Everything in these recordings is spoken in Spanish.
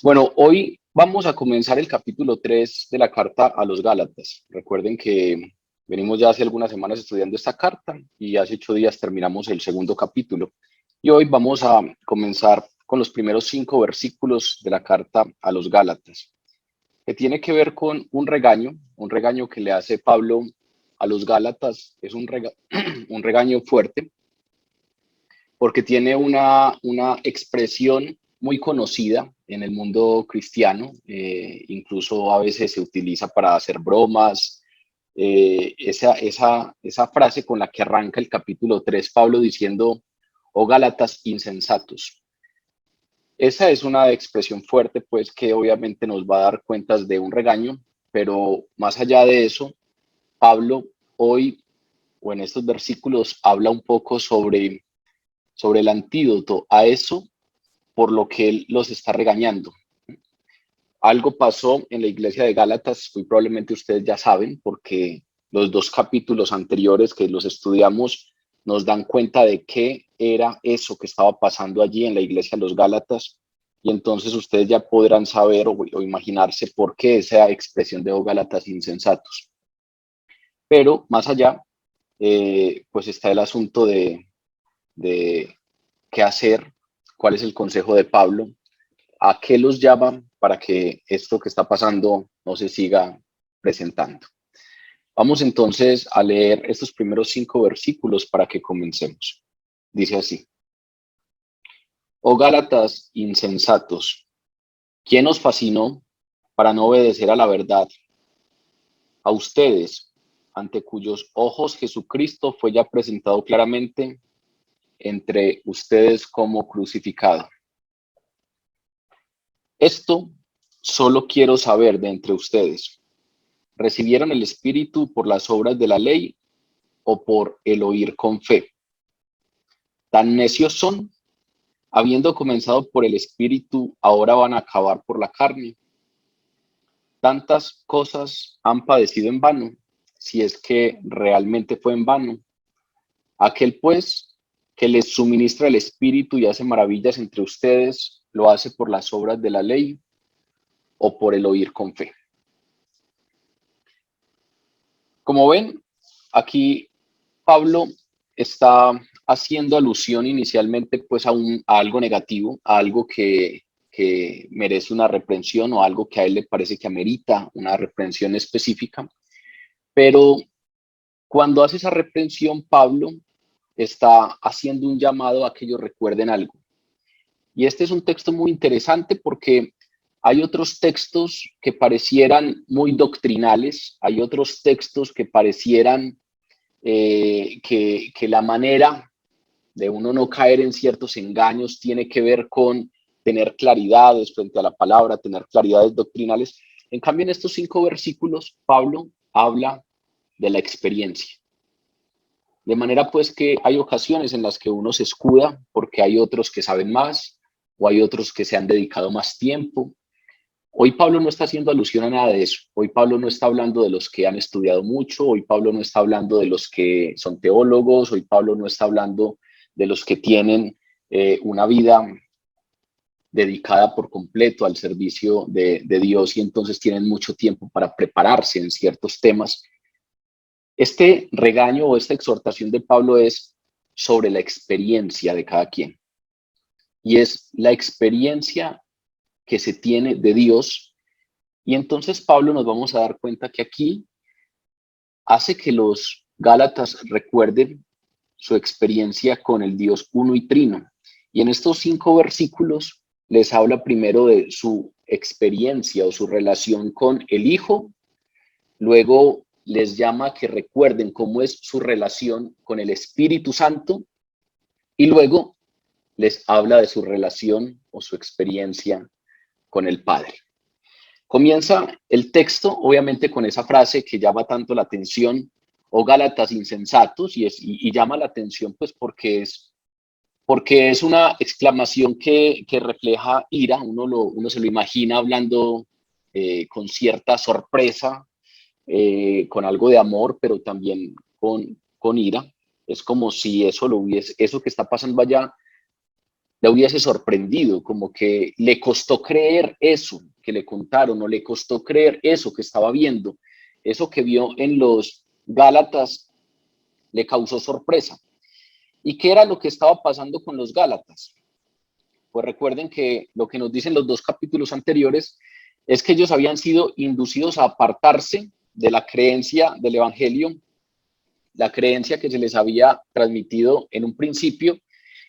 Bueno, hoy vamos a comenzar el capítulo 3 de la carta a los Gálatas. Recuerden que venimos ya hace algunas semanas estudiando esta carta y hace 8 días terminamos el segundo capítulo. Y hoy vamos a comenzar con los primeros 5 versículos de la carta a los Gálatas, que tiene que ver con un regaño que le hace Pablo a los Gálatas. Es un regaño fuerte porque tiene una expresión muy conocida en el mundo cristiano, incluso a veces se utiliza para hacer bromas. Esa frase con la que arranca el capítulo 3, Pablo diciendo, oh Gálatas insensatos. Esa es una expresión fuerte, pues que obviamente nos va a dar cuentas de un regaño, pero más allá de eso, Pablo hoy o en estos versículos habla un poco sobre el antídoto a eso por lo que él los está regañando. Algo pasó en la iglesia de Gálatas, muy probablemente ustedes ya saben, porque los 2 capítulos anteriores que los estudiamos nos dan cuenta de qué era eso que estaba pasando allí en la iglesia de los Gálatas, y entonces ustedes ya podrán saber o imaginarse por qué esa expresión de oh Gálatas insensatos. Pero más allá, pues está el asunto de qué hacer, cuál es el consejo de Pablo, a qué los llaman para que esto que está pasando no se siga presentando. Vamos entonces a leer estos primeros 5 versículos para que comencemos. Dice así: oh Gálatas insensatos, ¿quién os fascinó para no obedecer a la verdad? A ustedes, ante cuyos ojos Jesucristo fue ya presentado claramente entre ustedes como crucificado. Esto solo quiero saber de entre ustedes. ¿Recibieron el Espíritu por las obras de la ley o por el oír con fe? Tan necios son, habiendo comenzado por el Espíritu, ahora van a acabar por la carne. Tantas cosas han padecido en vano, si es que realmente fue en vano. Aquel pues que les suministra el Espíritu y hace maravillas entre ustedes, ¿lo hace por las obras de la ley o por el oír con fe? Como ven, aquí Pablo está haciendo alusión inicialmente pues a algo negativo, a algo que merece una reprensión o algo que a él le parece que amerita una reprensión específica. Pero cuando hace esa reprensión, Pablo está haciendo un llamado a que ellos recuerden algo. Y este es un texto muy interesante porque hay otros textos que parecieran muy doctrinales, hay otros textos que parecieran que la manera de uno no caer en ciertos engaños tiene que ver con tener claridades frente a la palabra, tener claridades doctrinales. En cambio, en estos 5 versículos, Pablo habla de la experiencia. De manera pues que hay ocasiones en las que uno se escuda porque hay otros que saben más o hay otros que se han dedicado más tiempo. Hoy Pablo no está haciendo alusión a nada de eso. Hoy Pablo no está hablando de los que han estudiado mucho. Hoy Pablo no está hablando de los que son teólogos. Hoy Pablo no está hablando de los que tienen una vida dedicada por completo al servicio de Dios y entonces tienen mucho tiempo para prepararse en ciertos temas. Este regaño o esta exhortación de Pablo es sobre la experiencia de cada quien. Y es la experiencia que se tiene de Dios. Y entonces Pablo nos vamos a dar cuenta que aquí hace que los Gálatas recuerden su experiencia con el Dios uno y trino. Y en estos 5 versículos les habla primero de su experiencia o su relación con el Hijo, luego les llama a que recuerden cómo es su relación con el Espíritu Santo y luego les habla de su relación o su experiencia con el Padre. Comienza el texto, obviamente, con esa frase que llama tanto la atención, oh Gálatas insensatos, y llama la atención pues porque es una exclamación que refleja ira. Uno se lo imagina hablando con cierta sorpresa, con algo de amor, pero también con ira. Es como si eso que está pasando allá le hubiese sorprendido, como que le costó creer eso que le contaron, o le costó creer eso que estaba viendo, eso que vio en los Gálatas le causó sorpresa. ¿Y qué era lo que estaba pasando con los Gálatas? Pues recuerden que lo que nos dicen los dos capítulos anteriores es que ellos habían sido inducidos a apartarse de la creencia del Evangelio, la creencia que se les había transmitido en un principio,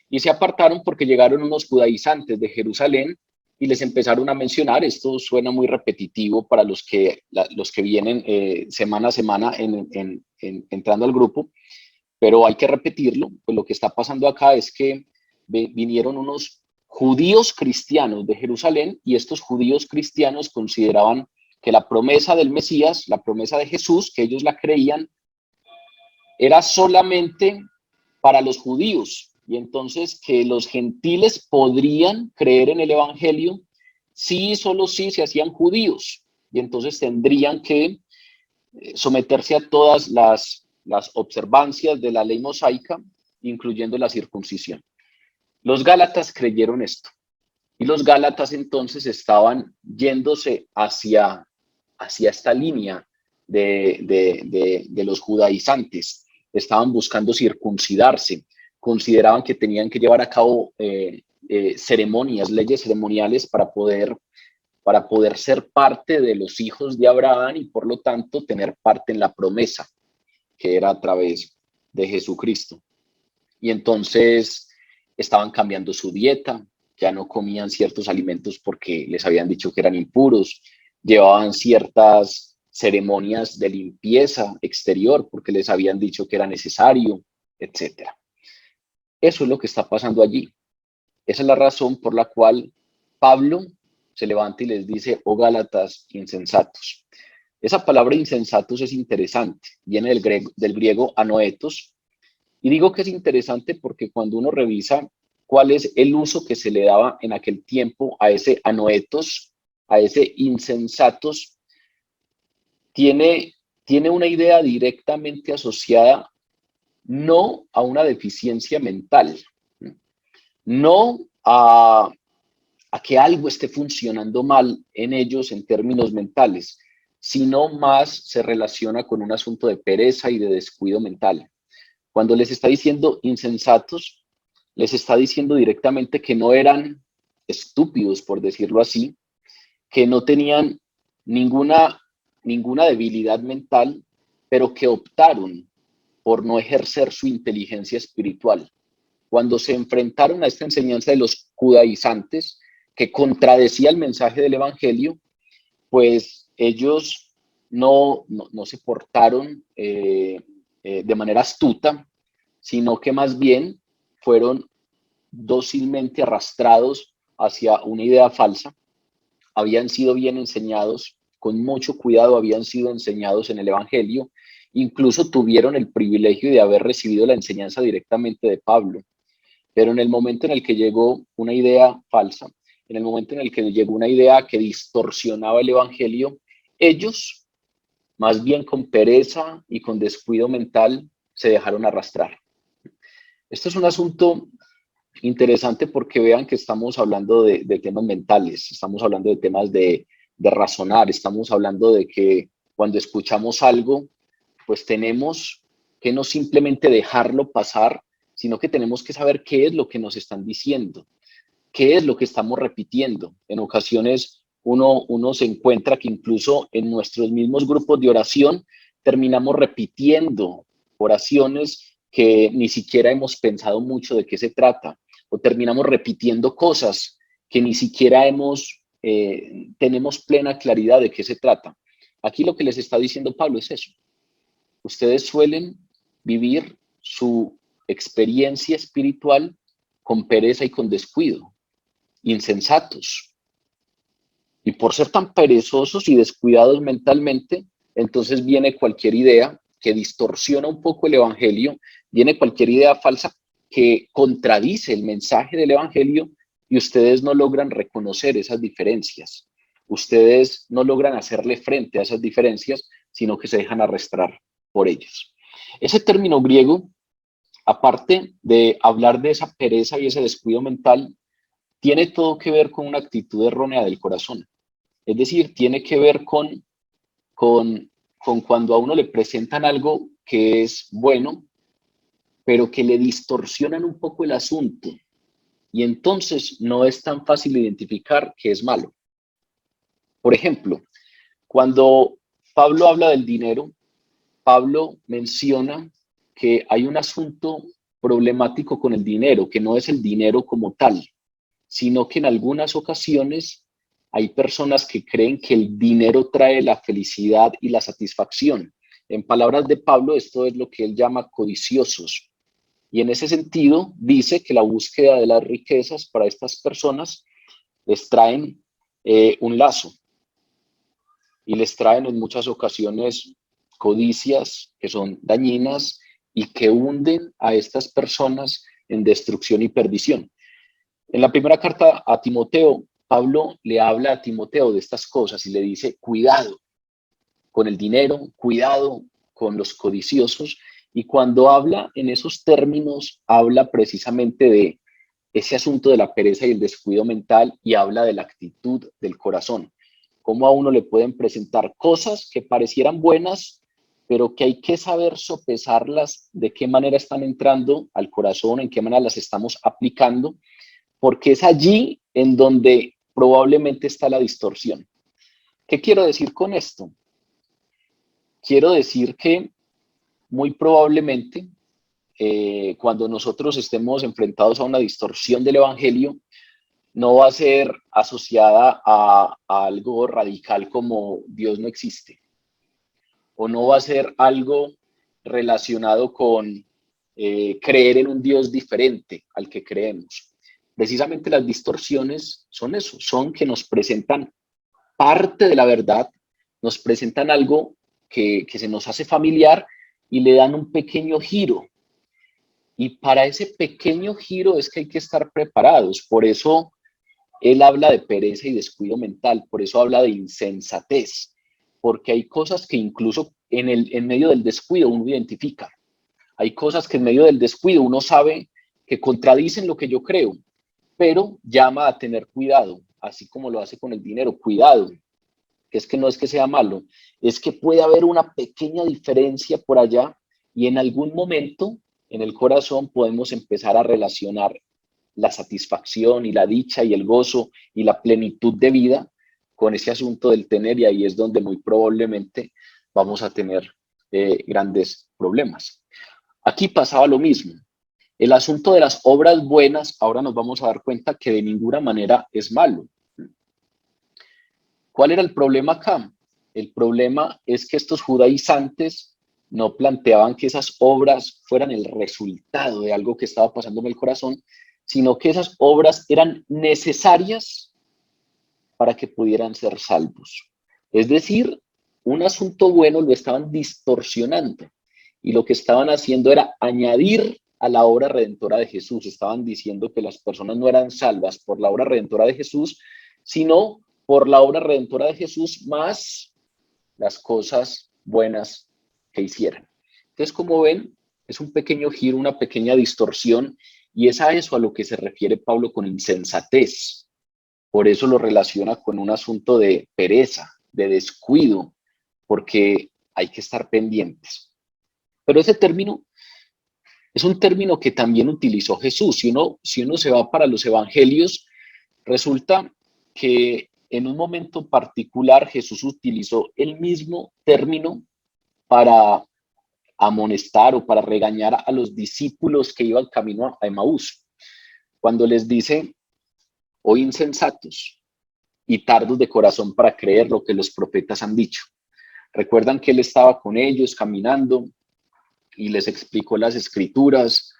y se apartaron porque llegaron unos judaizantes de Jerusalén y les empezaron a mencionar. Esto suena muy repetitivo para los que vienen semana a semana entrando al grupo, pero hay que repetirlo. Pues lo que está pasando acá es que vinieron unos judíos cristianos de Jerusalén, y estos judíos cristianos consideraban que la promesa del Mesías, la promesa de Jesús, que ellos la creían, era solamente para los judíos, y entonces que los gentiles podrían creer en el Evangelio si solo si se hacían judíos, y entonces tendrían que someterse a todas las observancias de la ley mosaica, incluyendo la circuncisión. Los gálatas creyeron esto, y los gálatas entonces estaban yéndose hacia esta línea de los judaizantes. Estaban buscando circuncidarse, consideraban que tenían que llevar a cabo ceremonias, leyes ceremoniales para poder ser parte de los hijos de Abraham, y por lo tanto tener parte en la promesa que era a través de Jesucristo. Y entonces estaban cambiando su dieta, ya no comían ciertos alimentos porque les habían dicho que eran impuros, llevaban ciertas ceremonias de limpieza exterior porque les habían dicho que era necesario, etc. Eso es lo que está pasando allí. Esa es la razón por la cual Pablo se levanta y les dice: oh Gálatas insensatos. Esa palabra insensatos es interesante, viene del griego anoetos, y digo que es interesante porque cuando uno revisa cuál es el uso que se le daba en aquel tiempo a ese anoetos, a ese insensatos, tiene una idea directamente asociada no a una deficiencia mental, no a que algo esté funcionando mal en ellos en términos mentales, sino más se relaciona con un asunto de pereza y de descuido mental. Cuando les está diciendo insensatos, les está diciendo directamente que no eran estúpidos, por decirlo así, que no tenían ninguna debilidad mental, pero que optaron por no ejercer su inteligencia espiritual. Cuando se enfrentaron a esta enseñanza de los judaizantes, que contradecía el mensaje del Evangelio, pues ellos no se portaron de manera astuta, sino que más bien fueron dócilmente arrastrados hacia una idea falsa. Habían sido bien enseñados, con mucho cuidado habían sido enseñados en el Evangelio, incluso tuvieron el privilegio de haber recibido la enseñanza directamente de Pablo. Pero en el momento en el que llegó una idea falsa, en el momento en el que llegó una idea que distorsionaba el Evangelio, ellos, más bien con pereza y con descuido mental, se dejaron arrastrar. Esto es un asunto interesante porque vean que estamos hablando de temas mentales, estamos hablando de temas de razonar, estamos hablando de que cuando escuchamos algo, pues tenemos que no simplemente dejarlo pasar, sino que tenemos que saber qué es lo que nos están diciendo, qué es lo que estamos repitiendo. En ocasiones uno se encuentra que incluso en nuestros mismos grupos de oración terminamos repitiendo oraciones que ni siquiera hemos pensado mucho de qué se trata, o terminamos repitiendo cosas que ni siquiera tenemos plena claridad de qué se trata. Aquí lo que les está diciendo Pablo es eso. Ustedes suelen vivir su experiencia espiritual con pereza y con descuido, insensatos. Y por ser tan perezosos y descuidados mentalmente, entonces viene cualquier idea que distorsiona un poco el Evangelio, viene cualquier idea falsa que contradice el mensaje del Evangelio, y ustedes no logran reconocer esas diferencias. Ustedes no logran hacerle frente a esas diferencias, sino que se dejan arrastrar por ellos. Ese término griego, aparte de hablar de esa pereza y ese descuido mental, tiene todo que ver con una actitud errónea del corazón. Es decir, tiene que ver con, con cuando a uno le presentan algo que es bueno, pero que le distorsionan un poco el asunto. Y entonces no es tan fácil identificar que es malo. Por ejemplo, cuando Pablo habla del dinero, Pablo menciona que hay un asunto problemático con el dinero, que no es el dinero como tal, sino que en algunas ocasiones hay personas que creen que el dinero trae la felicidad y la satisfacción. En palabras de Pablo, esto es lo que él llama codiciosos. Y en ese sentido, dice que la búsqueda de las riquezas para estas personas les traen un lazo y les traen en muchas ocasiones codicias que son dañinas y que hunden a estas personas en destrucción y perdición. En la primera carta a Timoteo, Pablo le habla a Timoteo de estas cosas y le dice, cuidado con el dinero, cuidado con los codiciosos. Y cuando habla en esos términos, habla precisamente de ese asunto de la pereza y el descuido mental y habla de la actitud del corazón. Cómo a uno le pueden presentar cosas que parecieran buenas, pero que hay que saber sopesarlas, de qué manera están entrando al corazón, en qué manera las estamos aplicando, porque es allí en donde probablemente está la distorsión. ¿Qué quiero decir con esto? Quiero decir que muy probablemente cuando nosotros estemos enfrentados a una distorsión del Evangelio, no va a ser asociada a algo radical como Dios no existe, o no va a ser algo relacionado con creer en un Dios diferente al que creemos. Precisamente las distorsiones son eso, son que nos presentan parte de la verdad, nos presentan algo que se nos hace familiar y le dan un pequeño giro. Y para ese pequeño giro es que hay que estar preparados. Por eso él habla de pereza y descuido mental, por eso habla de insensatez, porque hay cosas que incluso en medio del descuido uno identifica. Hay cosas que en medio del descuido uno sabe que contradicen lo que yo creo, pero llama a tener cuidado, así como lo hace con el dinero. Cuidado, que es que no es que sea malo, es que puede haber una pequeña diferencia por allá y en algún momento en el corazón podemos empezar a relacionar la satisfacción y la dicha y el gozo y la plenitud de vida con ese asunto del tener, y ahí es donde muy probablemente vamos a tener grandes problemas. Aquí pasaba lo mismo. El asunto de las obras buenas, ahora nos vamos a dar cuenta que de ninguna manera es malo. ¿Cuál era el problema acá? El problema es que estos judaizantes no planteaban que esas obras fueran el resultado de algo que estaba pasando en el corazón, sino que esas obras eran necesarias para que pudieran ser salvos. Es decir, un asunto bueno lo estaban distorsionando y lo que estaban haciendo era añadir a la obra redentora de Jesús. Estaban diciendo que las personas no eran salvas por la obra redentora de Jesús, sino por la obra redentora de Jesús más las cosas buenas que hicieran. Entonces, como ven, es un pequeño giro, una pequeña distorsión, y es a eso a lo que se refiere Pablo con insensatez. Por eso lo relaciona con un asunto de pereza, de descuido, porque hay que estar pendientes. Pero ese término es un término que también utilizó Jesús. Si uno se va para los evangelios, resulta que en un momento particular Jesús utilizó el mismo término para amonestar o para regañar a los discípulos que iban camino a Emaús, cuando les dice, oh insensatos y tardos de corazón para creer lo que los profetas han dicho. Recuerdan que él estaba con ellos caminando y les explicó las escrituras,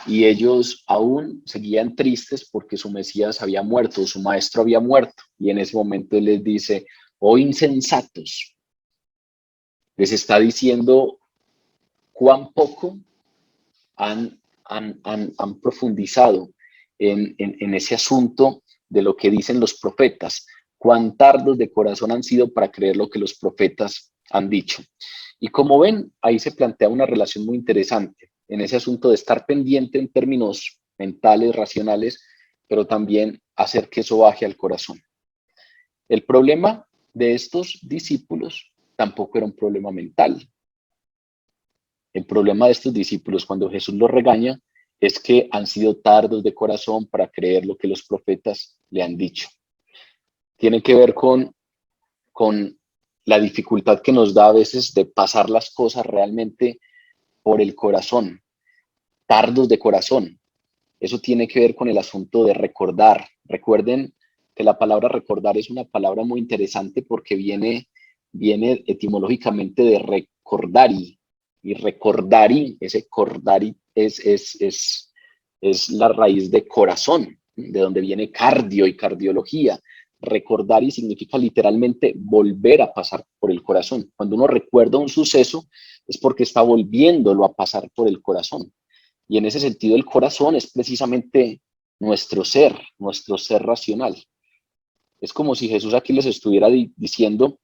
y ellos aún seguían tristes porque su Mesías había muerto, su maestro había muerto, y en ese momento él les dice, oh insensatos, les está diciendo cuán poco han profundizado en ese asunto de lo que dicen los profetas, cuán tardos de corazón han sido para creer lo que los profetas han dicho. Y como ven, ahí se plantea una relación muy interesante en ese asunto de estar pendiente en términos mentales, racionales, pero también hacer que eso baje al corazón. El problema de estos discípulos tampoco era un problema mental. El problema de estos discípulos cuando Jesús los regaña es que han sido tardos de corazón para creer lo que los profetas le han dicho. Tiene que ver con la dificultad que nos da a veces de pasar las cosas realmente por el corazón, tardos de corazón. Eso tiene que ver con el asunto de recordar. Recuerden que la palabra recordar es una palabra muy interesante porque viene etimológicamente de recordari. Y recordari, ese cordari es la raíz de corazón, de donde viene cardio y cardiología. Recordari significa literalmente volver a pasar por el corazón. Cuando uno recuerda un suceso es porque está volviéndolo a pasar por el corazón. Y en ese sentido el corazón es precisamente nuestro ser racional. Es como si Jesús aquí les estuviera diciendo,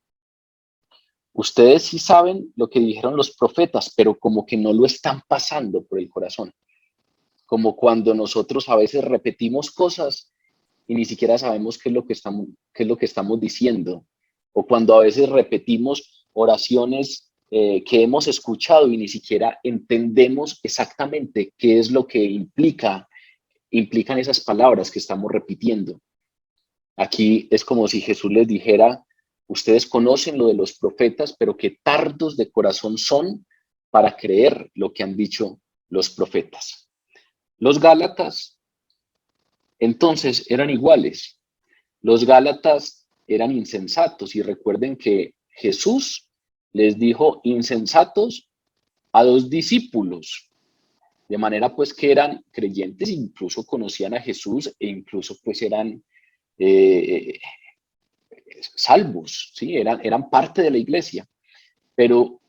ustedes sí saben lo que dijeron los profetas, pero como que no lo están pasando por el corazón. Como cuando nosotros a veces repetimos cosas y ni siquiera sabemos qué es lo que estamos diciendo. O cuando a veces repetimos oraciones que hemos escuchado y ni siquiera entendemos exactamente qué es lo que implican esas palabras que estamos repitiendo. Aquí es como si Jesús les dijera, ustedes conocen lo de los profetas, pero qué tardos de corazón son para creer lo que han dicho los profetas. Los Gálatas, entonces, eran iguales. Los Gálatas eran insensatos y recuerden que Jesús les dijo insensatos a 2 discípulos, de manera pues que eran creyentes, incluso conocían a Jesús e incluso pues eran salvos, ¿sí? Eran parte de la iglesia, pero,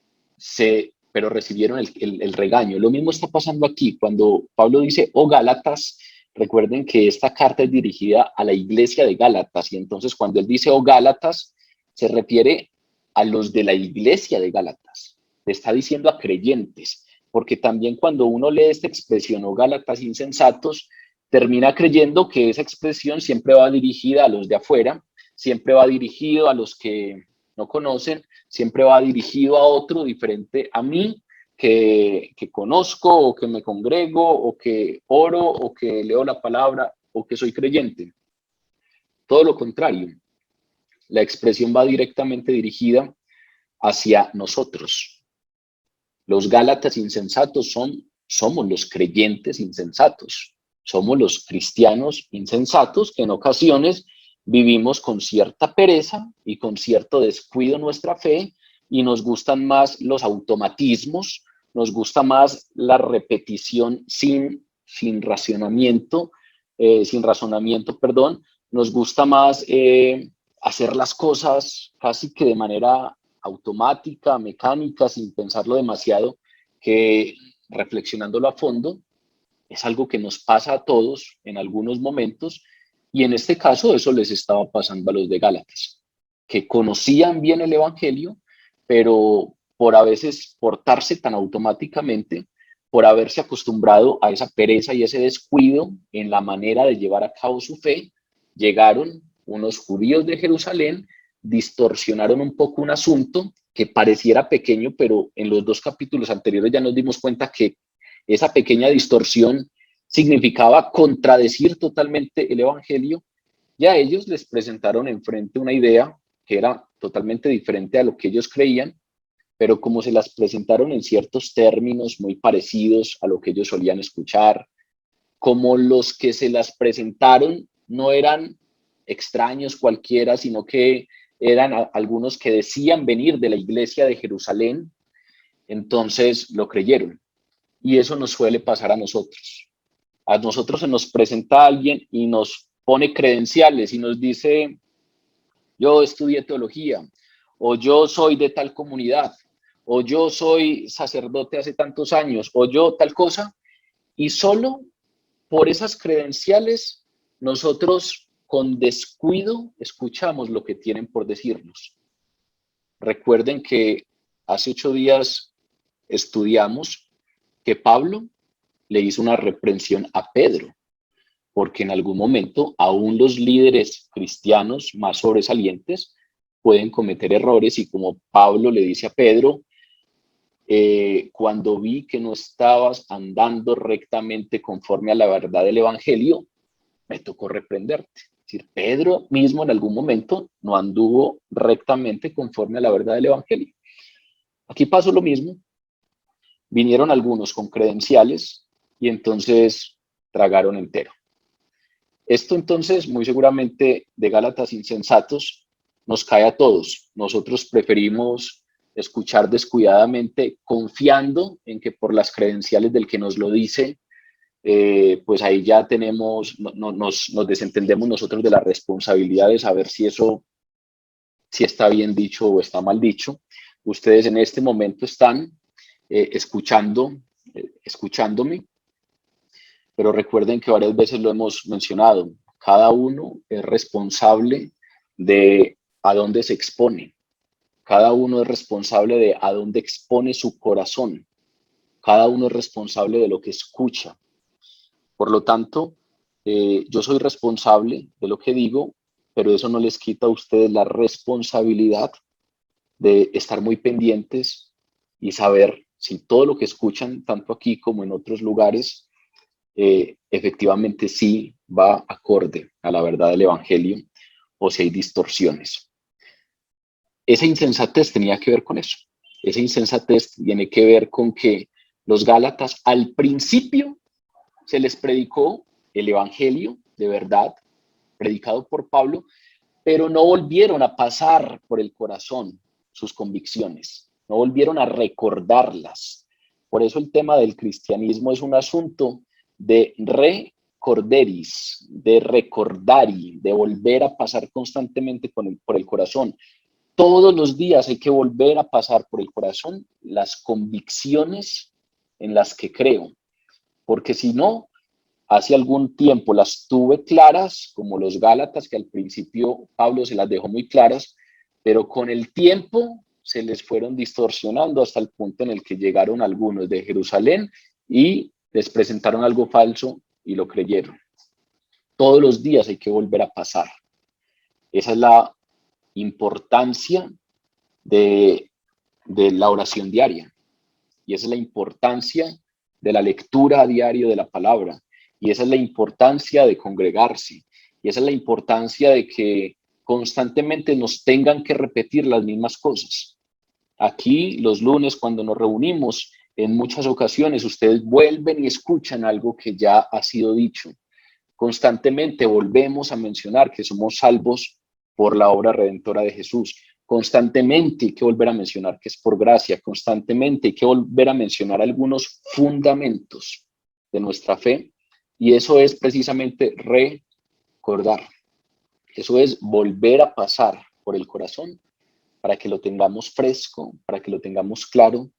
pero recibieron el regaño. Lo mismo está pasando aquí, cuando Pablo dice, oh Gálatas, recuerden que esta carta es dirigida a la iglesia de Gálatas, y entonces cuando él dice, oh Gálatas, se refiere a los de la iglesia de Gálatas, le está diciendo a creyentes, porque también cuando uno lee esta expresión, oh Gálatas insensatos, termina creyendo que esa expresión siempre va dirigida a los de afuera, siempre va dirigido a los que no conocen, siempre va dirigido a otro diferente a mí, que conozco o que me congrego o que oro o que leo la palabra o que soy creyente. Todo lo contrario, la expresión va directamente dirigida hacia nosotros. Los Gálatas insensatos somos los creyentes insensatos, somos los cristianos insensatos que en ocasiones vivimos con cierta pereza y con cierto descuido nuestra fe y nos gustan más los automatismos, nos gusta más la repetición sin razonamiento, perdón, nos gusta más hacer las cosas casi que de manera automática, mecánica, sin pensarlo demasiado, que reflexionándolo a fondo, es algo que nos pasa a todos en algunos momentos, y en este caso eso les estaba pasando a los de Gálatas, que conocían bien el Evangelio, pero por a veces portarse tan automáticamente, por haberse acostumbrado a esa pereza y ese descuido en la manera de llevar a cabo su fe, llegaron unos judíos de Jerusalén, distorsionaron un poco un asunto que pareciera pequeño, pero en los 2 capítulos anteriores ya nos dimos cuenta que esa pequeña distorsión significaba contradecir totalmente el Evangelio, y a ellos les presentaron enfrente una idea que era totalmente diferente a lo que ellos creían, pero como se las presentaron en ciertos términos muy parecidos a lo que ellos solían escuchar, como los que se las presentaron no eran extraños cualquiera, sino que eran algunos que decían venir de la iglesia de Jerusalén, entonces lo creyeron. Y eso nos suele pasar a nosotros. A nosotros se nos presenta alguien y nos pone credenciales y nos dice, yo estudié teología, o yo soy de tal comunidad, o yo soy sacerdote hace tantos años, o yo tal cosa, y solo por esas credenciales nosotros con descuido escuchamos lo que tienen por decirnos. Recuerden que hace 8 días estudiamos que Pablo le hizo una reprensión a Pedro, porque en algún momento aún los líderes cristianos más sobresalientes pueden cometer errores, y como Pablo le dice a Pedro, cuando vi que no estabas andando rectamente conforme a la verdad del Evangelio, me tocó reprenderte. Es decir, Pedro mismo en algún momento no anduvo rectamente conforme a la verdad del Evangelio. Aquí pasó lo mismo. Vinieron algunos con credenciales y entonces tragaron entero. Esto entonces, muy seguramente, de Gálatas insensatos, nos cae a todos. Nosotros preferimos escuchar descuidadamente, confiando en que por las credenciales del que nos lo dice, pues ahí ya tenemos, nos desentendemos nosotros de la responsabilidad de saber si está bien dicho o está mal dicho. Ustedes en este momento están escuchándome, pero recuerden que varias veces lo hemos mencionado, cada uno es responsable de a dónde se expone, cada uno es responsable de a dónde expone su corazón, cada uno es responsable de lo que escucha. Por lo tanto, yo soy responsable de lo que digo, pero eso no les quita a ustedes la responsabilidad de estar muy pendientes y saber si todo lo que escuchan, tanto aquí como en otros lugares, efectivamente sí va acorde a la verdad del Evangelio o si hay distorsiones. Esa insensatez tenía que ver con eso. Esa insensatez tiene que ver con que los Gálatas al principio se les predicó el Evangelio de verdad, predicado por Pablo, pero no volvieron a pasar por el corazón sus convicciones, no volvieron a recordarlas. Por eso el tema del cristianismo es un asunto de recorderis, de recordari, de volver a pasar constantemente por el corazón. Todos los días hay que volver a pasar por el corazón las convicciones en las que creo, porque si no, hace algún tiempo las tuve claras, como los Gálatas, que al principio Pablo se las dejó muy claras, pero con el tiempo se les fueron distorsionando hasta el punto en el que llegaron algunos de Jerusalén y les presentaron algo falso y lo creyeron. Todos los días hay que volver a pasar. Esa es la importancia de la oración diaria, y esa es la importancia de la lectura a diario de la palabra, y esa es la importancia de congregarse, y esa es la importancia de que constantemente nos tengan que repetir las mismas cosas. Aquí los lunes cuando nos reunimos, en muchas ocasiones ustedes vuelven y escuchan algo que ya ha sido dicho. Constantemente volvemos a mencionar que somos salvos por la obra redentora de Jesús. Constantemente hay que volver a mencionar que es por gracia. Constantemente hay que volver a mencionar algunos fundamentos de nuestra fe, y eso es precisamente recordar. Eso es volver a pasar por el corazón para que lo tengamos fresco, para que lo tengamos claro,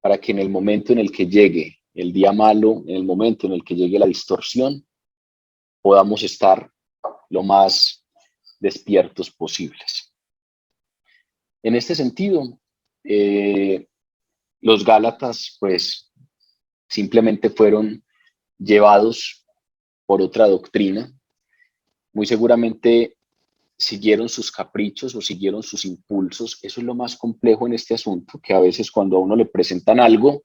para que en el momento en el que llegue el día malo, en el momento en el que llegue la distorsión, podamos estar lo más despiertos posibles. En este sentido, los Gálatas pues simplemente fueron llevados por otra doctrina. Muy seguramente siguieron sus caprichos o siguieron sus impulsos. Eso es lo más complejo en este asunto, que a veces cuando a uno le presentan algo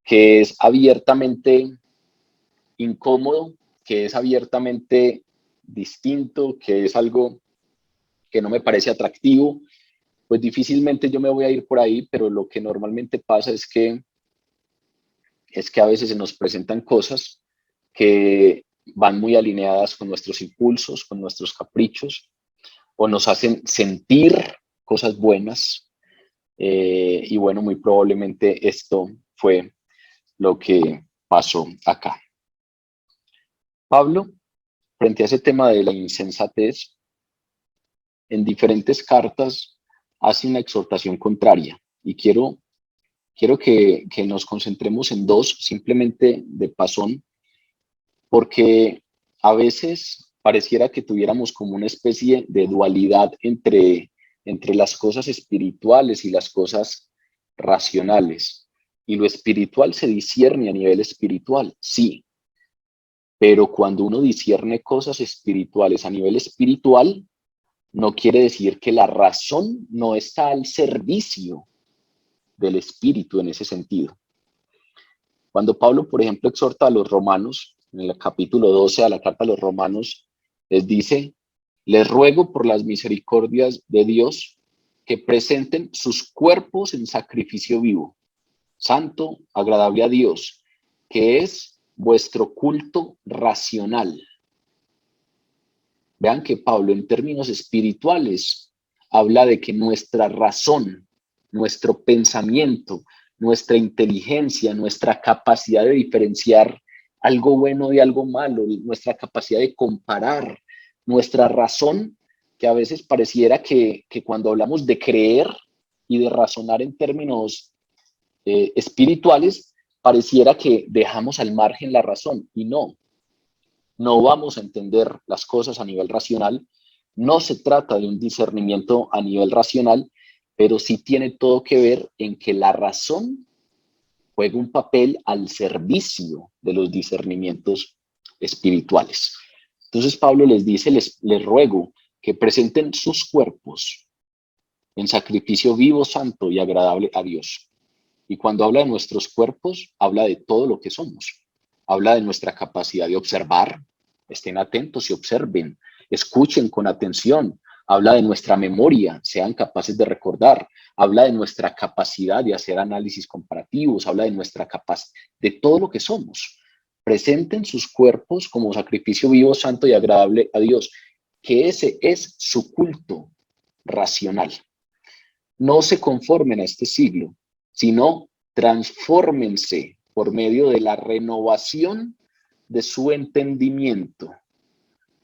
que es abiertamente incómodo, que es abiertamente distinto, que es algo que no me parece atractivo, pues difícilmente yo me voy a ir por ahí, pero lo que normalmente pasa es que a veces se nos presentan cosas que van muy alineadas con nuestros impulsos, con nuestros caprichos, o nos hacen sentir cosas buenas, y bueno, muy probablemente esto fue lo que pasó acá. Pablo, frente a ese tema de la insensatez, en diferentes cartas hace una exhortación contraria, y quiero que nos concentremos en dos, simplemente de pasón, porque a veces pareciera que tuviéramos como una especie de dualidad entre las cosas espirituales y las cosas racionales. Y lo espiritual se discierne a nivel espiritual, sí, Pero cuando uno discierne cosas espirituales a nivel espiritual, no quiere decir que la razón no está al servicio del espíritu en ese sentido. Cuando Pablo, por ejemplo, exhorta a los romanos, en el capítulo 12 de la carta a los romanos, les dice: les ruego por las misericordias de Dios que presenten sus cuerpos en sacrificio vivo, santo, agradable a Dios, que es vuestro culto racional. Vean que Pablo, en términos espirituales, habla de que nuestra razón, nuestro pensamiento, nuestra inteligencia, nuestra capacidad de diferenciar algo bueno de algo malo, nuestra capacidad de comparar, nuestra razón, que a veces pareciera que cuando hablamos de creer y de razonar en términos espirituales, pareciera que dejamos al margen la razón, y no vamos a entender las cosas a nivel racional. No se trata de un discernimiento a nivel racional, pero sí tiene todo que ver en que la razón juega un papel al servicio de los discernimientos espirituales. Entonces Pablo les dice: les ruego que presenten sus cuerpos en sacrificio vivo, santo y agradable a Dios. Y cuando habla de nuestros cuerpos, habla de todo lo que somos. Habla de nuestra capacidad de observar. Estén atentos y observen. Escuchen con atención. Habla de nuestra memoria, sean capaces de recordar. Habla de nuestra capacidad de hacer análisis comparativos. Habla de nuestra capacidad, de todo lo que somos. Presenten sus cuerpos como sacrificio vivo, santo y agradable a Dios, que ese es su culto racional. No se conformen a este siglo, sino transfórmense por medio de la renovación de su entendimiento,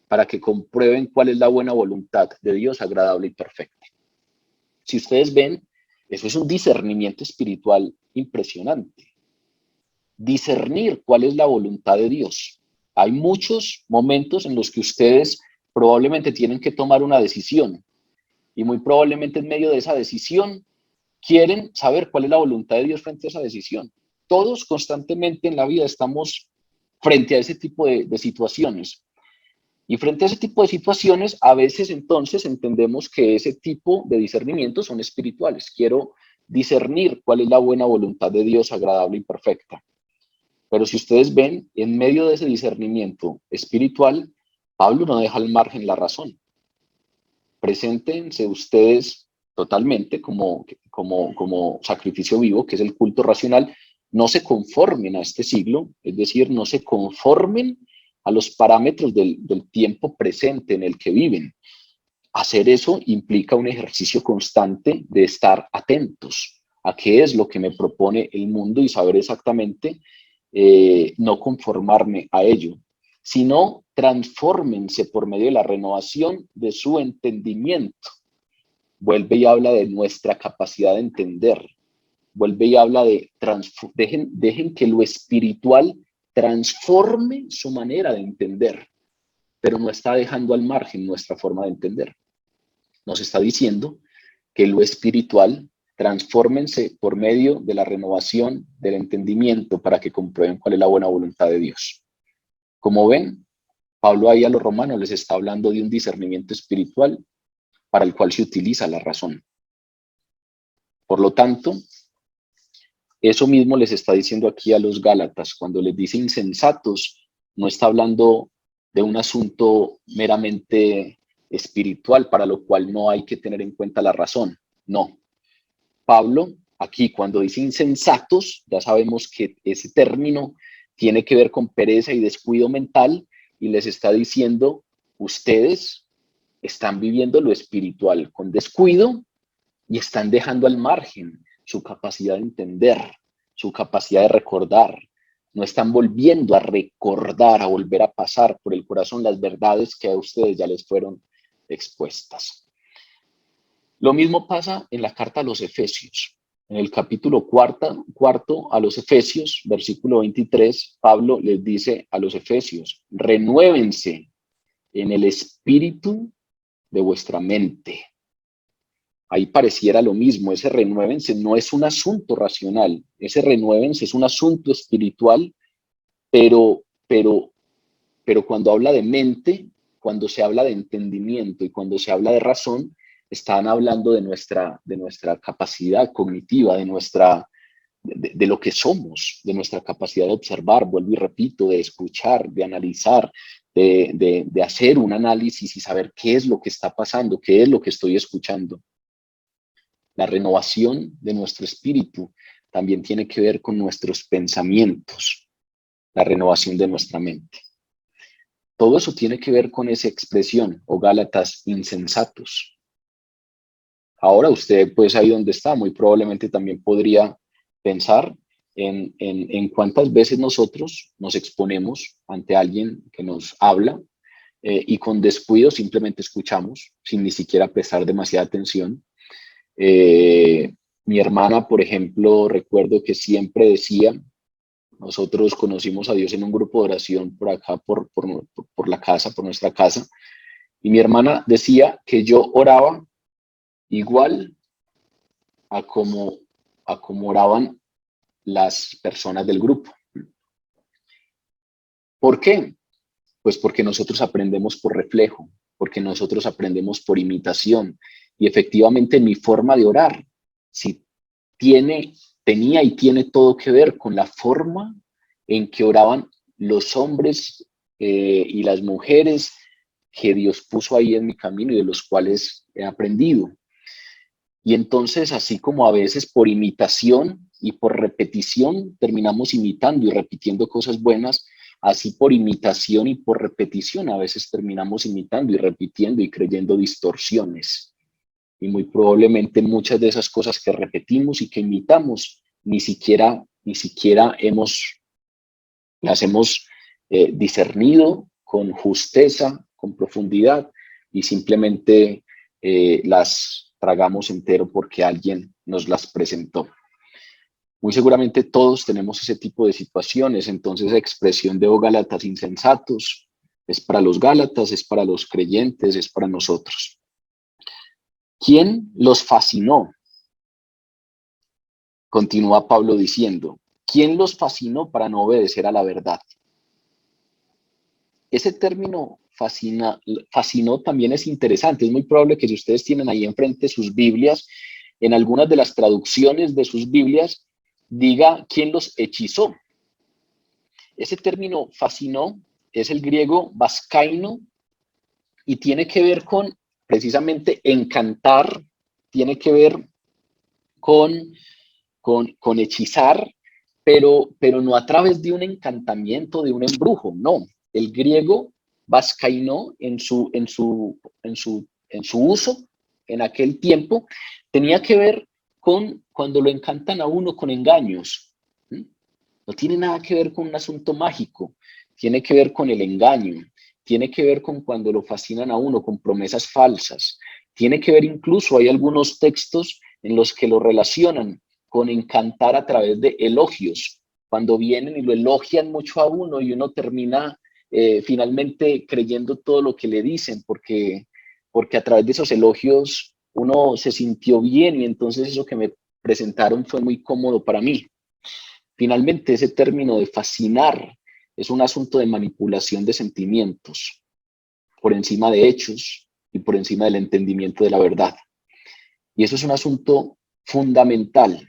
para que comprueben cuál es la buena voluntad de Dios, agradable y perfecta. Si ustedes ven, eso es un discernimiento espiritual impresionante. Discernir cuál es la voluntad de Dios. Hay muchos momentos en los que ustedes probablemente tienen que tomar una decisión, y muy probablemente en medio de esa decisión quieren saber cuál es la voluntad de Dios frente a esa decisión. Todos constantemente en la vida estamos frente a ese tipo de situaciones. Y frente a ese tipo de situaciones, a veces entonces entendemos que ese tipo de discernimientos son espirituales. Quiero discernir cuál es la buena voluntad de Dios, agradable y perfecta. Pero si ustedes ven, en medio de ese discernimiento espiritual, Pablo no deja al margen la razón. Preséntense ustedes totalmente como sacrificio vivo, que es el culto racional. No se conformen a este siglo, es decir, no se conformen a los parámetros del tiempo presente en el que viven. Hacer eso implica un ejercicio constante de estar atentos a qué es lo que me propone el mundo y saber exactamente, no conformarme a ello, sino transfórmense por medio de la renovación de su entendimiento. Vuelve y habla de nuestra capacidad de entender. Vuelve y habla de dejen que lo espiritual transforme su manera de entender, pero no está dejando al margen nuestra forma de entender. Nos está diciendo que lo espiritual transfórmense por medio de la renovación del entendimiento para que comprueben cuál es la buena voluntad de Dios. Como ven, Pablo ahí a los romanos les está hablando de un discernimiento espiritual para el cual se utiliza la razón. Por lo tanto, eso mismo les está diciendo aquí a los Gálatas. Cuando les dice insensatos, no está hablando de un asunto meramente espiritual para lo cual no hay que tener en cuenta la razón. No. Pablo, aquí cuando dice insensatos, ya sabemos que ese término tiene que ver con pereza y descuido mental, y les está diciendo: ustedes están viviendo lo espiritual con descuido y están dejando al margen su capacidad de entender, su capacidad de recordar. No están volviendo a recordar, a volver a pasar por el corazón las verdades que a ustedes ya les fueron expuestas. Lo mismo pasa en la carta a los Efesios. En el capítulo cuarto a los Efesios, versículo 23, Pablo les dice a los Efesios: renuévense en el espíritu de vuestra mente. Ahí pareciera lo mismo. Ese renuévense no es un asunto racional, ese renuévense es un asunto espiritual, pero pero cuando habla de mente, cuando se habla de entendimiento y cuando se habla de razón, están hablando de nuestra capacidad cognitiva, de lo que somos, de nuestra capacidad de observar, vuelvo y repito, de escuchar, de analizar, de hacer un análisis y saber qué es lo que está pasando, qué es lo que estoy escuchando. La renovación de nuestro espíritu también tiene que ver con nuestros pensamientos, la renovación de nuestra mente. Todo eso tiene que ver con esa expresión, o Gálatas insensatos. Ahora usted, pues ahí donde está, muy probablemente también podría pensar en cuántas veces nosotros nos exponemos ante alguien que nos habla y con descuido simplemente escuchamos sin ni siquiera prestar demasiada atención. Mi hermana, por ejemplo, recuerdo que siempre decía, nosotros conocimos a Dios en un grupo de oración por acá, por la casa, por nuestra casa, y mi hermana decía que yo oraba igual a como, a como oraban las personas del grupo. ¿Por qué? Pues porque nosotros aprendemos por reflejo, porque nosotros aprendemos por imitación. Y efectivamente mi forma de orar, si tenía y tiene todo que ver con la forma en que oraban los hombres y las mujeres que Dios puso ahí en mi camino y de los cuales he aprendido. Y entonces, así como a veces por imitación y por repetición terminamos imitando y repitiendo cosas buenas, así por imitación y por repetición a veces terminamos imitando y repitiendo y creyendo distorsiones. Y muy probablemente muchas de esas cosas que repetimos y que imitamos ni siquiera las hemos discernido con justeza, con profundidad y simplemente las tragamos entero porque alguien nos las presentó. Muy seguramente todos tenemos ese tipo de situaciones, entonces la expresión de Gálatas insensatos es para los Gálatas, es para los creyentes, es para nosotros. ¿Quién los fascinó? Continúa Pablo diciendo, ¿quién los fascinó para no obedecer a la verdad? Ese término fascinó también es interesante. Es muy probable que si ustedes tienen ahí enfrente sus Biblias, en algunas de las traducciones de sus Biblias, diga quién los hechizó. Ese término fascinó es el griego vascaino y tiene que ver con precisamente encantar, tiene que ver con hechizar, pero no a través de un encantamiento, de un embrujo, no. El griego vascaino en su uso en aquel tiempo tenía que ver con cuando lo encantan a uno con engaños. No tiene nada que ver con un asunto mágico, tiene que ver con el engaño, tiene que ver con cuando lo fascinan a uno con promesas falsas, tiene que ver incluso, hay algunos textos en los que lo relacionan con encantar a través de elogios, cuando vienen y lo elogian mucho a uno y uno termina finalmente creyendo todo lo que le dicen, porque a través de esos elogios uno se sintió bien y entonces eso que me presentaron fue muy cómodo para mí. Finalmente, ese término de fascinar es un asunto de manipulación de sentimientos por encima de hechos y por encima del entendimiento de la verdad. Y eso es un asunto fundamental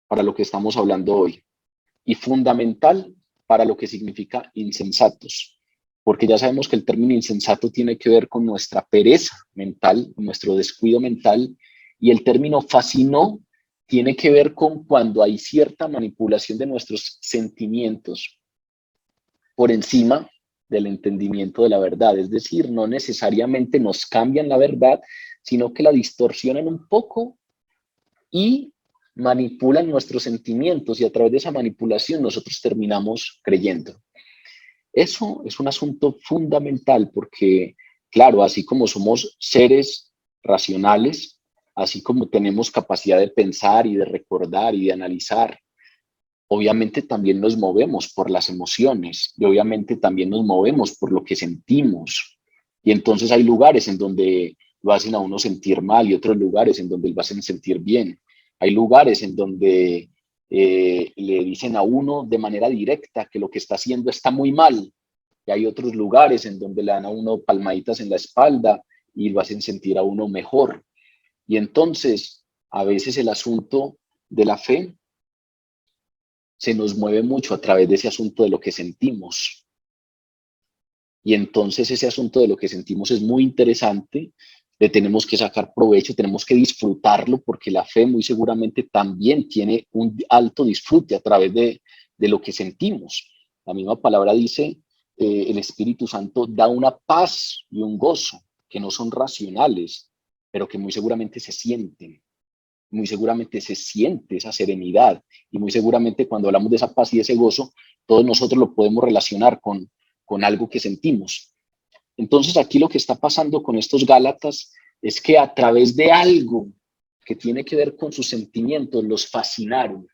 para lo que estamos hablando hoy y fundamental para lo que significa insensatos, porque ya sabemos que el término insensato tiene que ver con nuestra pereza mental, nuestro descuido mental, y el término fascinó tiene que ver con cuando hay cierta manipulación de nuestros sentimientos por encima del entendimiento de la verdad. Es decir, no necesariamente nos cambian la verdad, sino que la distorsionan un poco y manipulan nuestros sentimientos y a través de esa manipulación nosotros terminamos creyendo. Eso es un asunto fundamental porque, claro, así como somos seres racionales, así como tenemos capacidad de pensar y de recordar y de analizar, obviamente también nos movemos por las emociones y obviamente también nos movemos por lo que sentimos. Y entonces hay lugares en donde lo hacen a uno sentir mal y otros lugares en donde lo hacen sentir bien. Hay lugares en donde le dicen a uno de manera directa que lo que está haciendo está muy mal, y hay otros lugares en donde le dan a uno palmaditas en la espalda y lo hacen sentir a uno mejor. Y entonces, a veces el asunto de la fe se nos mueve mucho a través de ese asunto de lo que sentimos. Y entonces ese asunto de lo que sentimos es muy interesante, le tenemos que sacar provecho, tenemos que disfrutarlo, porque la fe muy seguramente también tiene un alto disfrute a través de lo que sentimos. La misma palabra dice, el Espíritu Santo da una paz y un gozo que no son racionales, pero que muy seguramente se sienten. Muy seguramente se siente esa serenidad, y muy seguramente cuando hablamos de esa paz y de ese gozo, todos nosotros lo podemos relacionar con algo que sentimos. Entonces aquí lo que está pasando con estos Gálatas es que a través de algo que tiene que ver con sus sentimientos los fascinaron.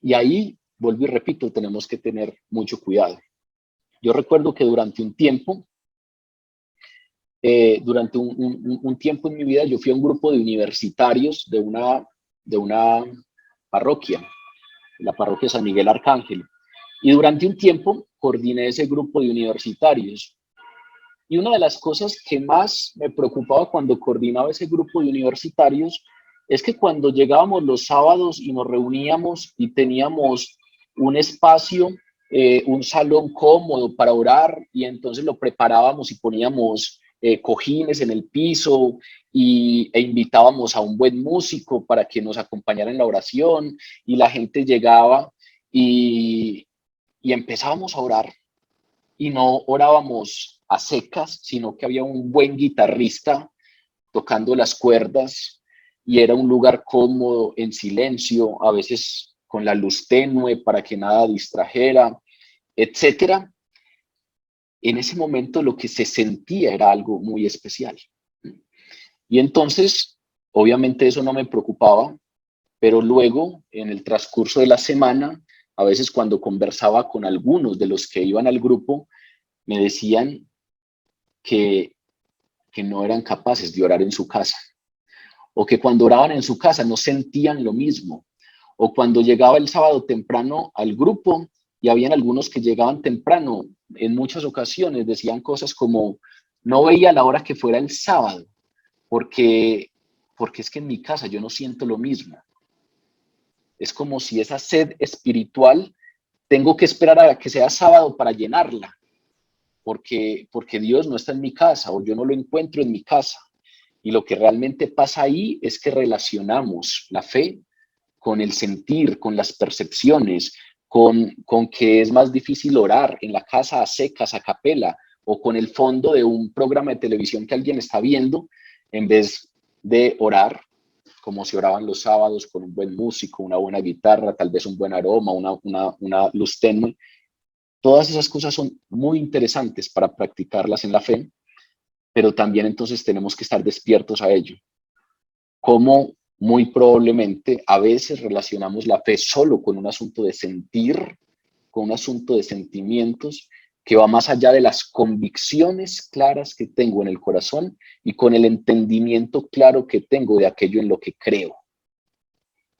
Y ahí, vuelvo y repito, tenemos que tener mucho cuidado. Yo recuerdo que durante un tiempo en mi vida, yo fui a un grupo de universitarios de una parroquia, la parroquia San Miguel Arcángel. Y durante un tiempo coordiné ese grupo de universitarios. Y una de las cosas que más me preocupaba cuando coordinaba ese grupo de universitarios es que cuando llegábamos los sábados y nos reuníamos y teníamos un espacio, un salón cómodo para orar, y entonces lo preparábamos y poníamos cojines en el piso e invitábamos a un buen músico para que nos acompañara en la oración, y la gente llegaba y empezábamos a orar, y no orábamos a secas, sino que había un buen guitarrista tocando las cuerdas, y era un lugar cómodo, en silencio, a veces con la luz tenue para que nada distrajera, etcétera. En ese momento lo que se sentía era algo muy especial. Y entonces, obviamente eso no me preocupaba, pero luego, en el transcurso de la semana, a veces cuando conversaba con algunos de los que iban al grupo, me decían que no eran capaces de orar en su casa, o que cuando oraban en su casa no sentían lo mismo, o cuando llegaba el sábado temprano al grupo, y habían algunos que llegaban temprano, en muchas ocasiones decían cosas como, no veía la hora que fuera el sábado, porque es que en mi casa yo no siento lo mismo. Es como si esa sed espiritual tengo que esperar a que sea sábado para llenarla, porque Dios no está en mi casa, o yo no lo encuentro en mi casa. Y lo que realmente pasa ahí es que relacionamos la fe con el sentir, con las percepciones, con que es más difícil orar en la casa a secas, a capela, o con el fondo de un programa de televisión que alguien está viendo, en vez de orar como se oraban los sábados, con un buen músico, una buena guitarra, tal vez un buen aroma, una luz tenue. Todas esas cosas son muy interesantes para practicarlas en la fe, pero también entonces tenemos que estar despiertos a ello. Como muy probablemente a veces relacionamos la fe solo con un asunto de sentir, con un asunto de sentimientos que va más allá de las convicciones claras que tengo en el corazón y con el entendimiento claro que tengo de aquello en lo que creo.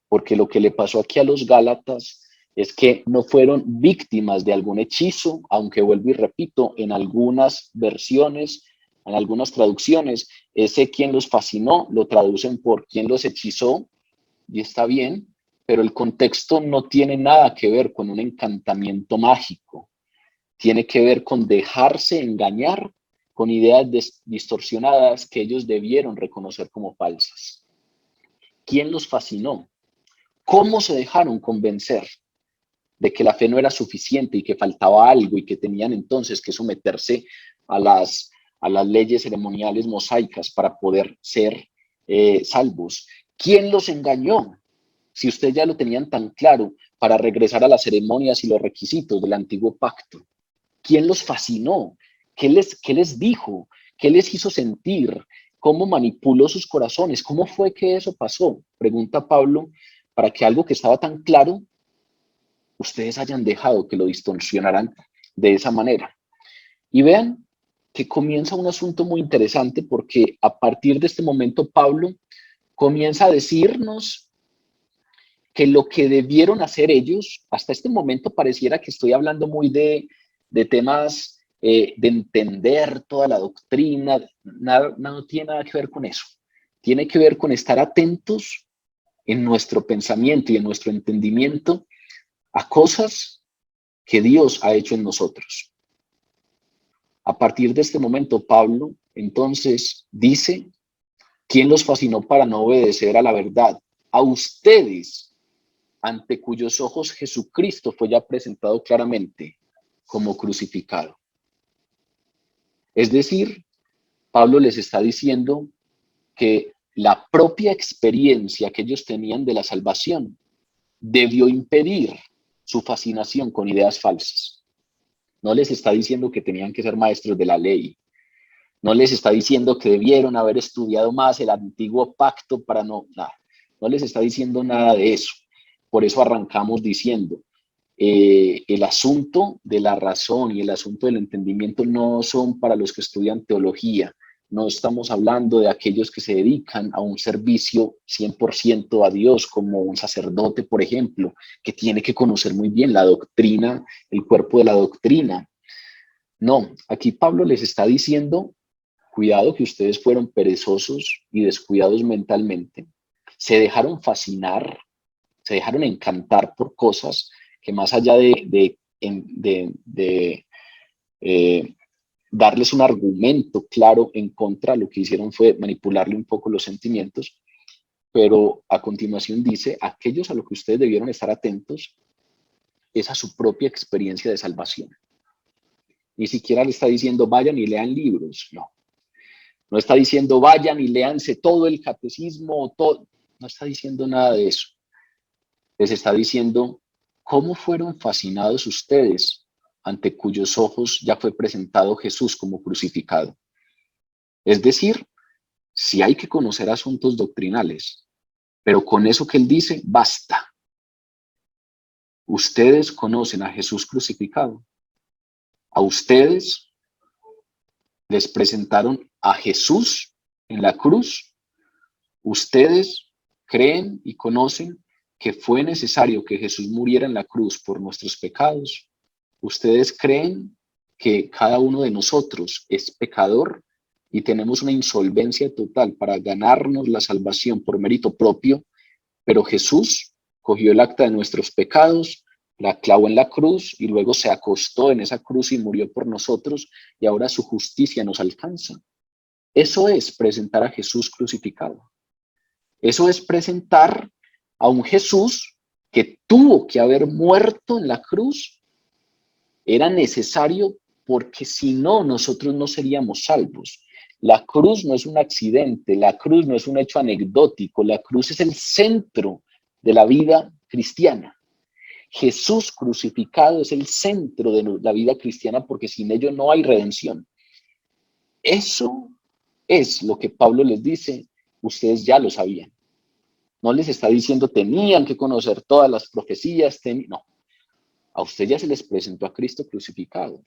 Porque lo que le pasó aquí a los Gálatas es que no fueron víctimas de algún hechizo, aunque vuelvo y repito, en algunas versiones, en algunas traducciones, ese quien los fascinó lo traducen por quien los hechizó, y está bien, pero el contexto no tiene nada que ver con un encantamiento mágico. Tiene que ver con dejarse engañar con ideas distorsionadas que ellos debieron reconocer como falsas. ¿Quién los fascinó? ¿Cómo se dejaron convencer de que la fe no era suficiente y que faltaba algo, y que tenían entonces que someterse a las leyes ceremoniales mosaicas para poder ser salvos? ¿Quién los engañó? Si ustedes ya lo tenían tan claro, para regresar a las ceremonias y los requisitos del antiguo pacto. ¿Quién los fascinó? ¿Qué les dijo? ¿Qué les hizo sentir? ¿Cómo manipuló sus corazones? ¿Cómo fue que eso pasó? Pregunta Pablo, para que algo que estaba tan claro, ustedes hayan dejado que lo distorsionaran de esa manera. Y vean que comienza un asunto muy interesante, porque a partir de este momento Pablo comienza a decirnos que lo que debieron hacer ellos, hasta este momento pareciera que estoy hablando muy de de temas de entender toda la doctrina, nada, no tiene nada que ver con eso. Tiene que ver con estar atentos en nuestro pensamiento y en nuestro entendimiento a cosas que Dios ha hecho en nosotros. A partir de este momento, Pablo entonces dice: ¿quién los fascinó para no obedecer a la verdad? A ustedes, ante cuyos ojos Jesucristo fue ya presentado claramente como crucificado. Es decir, Pablo les está diciendo que la propia experiencia que ellos tenían de la salvación debió impedir su fascinación con ideas falsas. No les está diciendo que tenían que ser maestros de la ley. No les está diciendo que debieron haber estudiado más el antiguo pacto para no, nada. No les está diciendo nada de eso. Por eso arrancamos diciendo, el asunto de la razón y el asunto del entendimiento no son para los que estudian teología. No estamos hablando de aquellos que se dedican a un servicio 100% a Dios, como un sacerdote, por ejemplo, que tiene que conocer muy bien la doctrina, el cuerpo de la doctrina. No, aquí Pablo les está diciendo: cuidado, que ustedes fueron perezosos y descuidados mentalmente. Se dejaron fascinar, se dejaron encantar por cosas que, más allá de darles un argumento claro en contra, lo que hicieron fue manipularle un poco los sentimientos. Pero a continuación dice: aquellos a los que ustedes debieron estar atentos es a su propia experiencia de salvación. Ni siquiera le está diciendo vayan y lean libros, no. No está diciendo vayan y léanse todo el catecismo, todo. No está diciendo nada de eso. Les está diciendo cómo fueron fascinados ustedes ante cuyos ojos ya fue presentado Jesús como crucificado. Es decir, sí hay que conocer asuntos doctrinales, pero con eso que él dice, basta. Ustedes conocen a Jesús crucificado. A ustedes les presentaron a Jesús en la cruz. Ustedes creen y conocen que fue necesario que Jesús muriera en la cruz por nuestros pecados. Ustedes creen que cada uno de nosotros es pecador y tenemos una insolvencia total para ganarnos la salvación por mérito propio, pero Jesús cogió el acta de nuestros pecados, la clavó en la cruz y luego se acostó en esa cruz y murió por nosotros, y ahora su justicia nos alcanza. Eso es presentar a Jesús crucificado. Eso es presentar a un Jesús que tuvo que haber muerto en la cruz. Era necesario, porque si no, nosotros no seríamos salvos. La cruz no es un accidente, la cruz no es un hecho anecdótico, la cruz es el centro de la vida cristiana. Jesús crucificado es el centro de la vida cristiana, porque sin ello no hay redención. Eso es lo que Pablo les dice: ustedes ya lo sabían. No les está diciendo tenían que conocer todas las profecías, no. A usted ya se les presentó a Cristo crucificado.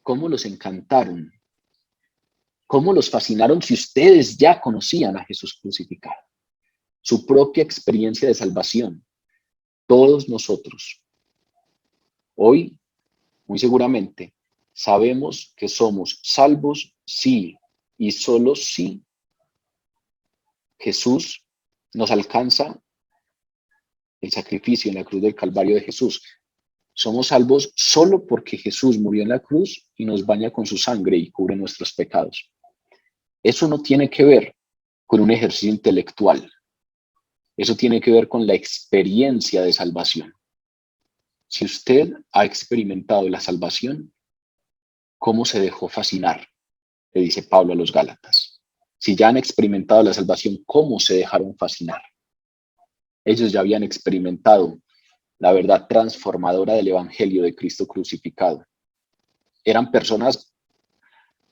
¿Cómo los encantaron? ¿Cómo los fascinaron si ustedes ya conocían a Jesús crucificado? Su propia experiencia de salvación. Todos nosotros, hoy, muy seguramente, sabemos que somos salvos sí, y solo si Jesús nos alcanza el sacrificio en la cruz del Calvario de Jesús. Somos salvos solo porque Jesús murió en la cruz y nos baña con su sangre y cubre nuestros pecados. Eso no tiene que ver con un ejercicio intelectual. Eso tiene que ver con la experiencia de salvación. Si usted ha experimentado la salvación, ¿cómo se dejó fascinar? Le dice Pablo a los Gálatas. Si ya han experimentado la salvación, ¿cómo se dejaron fascinar? Ellos ya habían experimentado la verdad transformadora del Evangelio de Cristo crucificado. Eran personas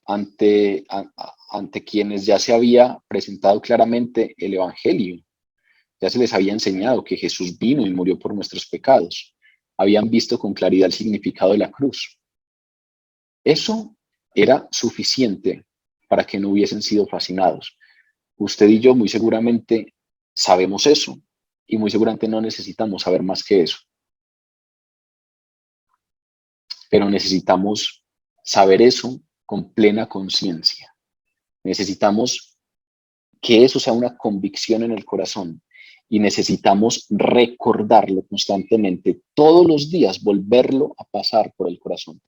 ante quienes ya se había presentado claramente el Evangelio. Ya se les había enseñado que Jesús vino y murió por nuestros pecados. Habían visto con claridad el significado de la cruz. Eso era suficiente para que no hubiesen sido fascinados. Usted y yo muy seguramente sabemos eso, y muy seguramente no necesitamos saber más que eso. pero necesitamos saber eso con plena conciencia. Necesitamos que eso sea una convicción en el corazón y necesitamos recordarlo constantemente, todos los días, volverlo a pasar por el corazón.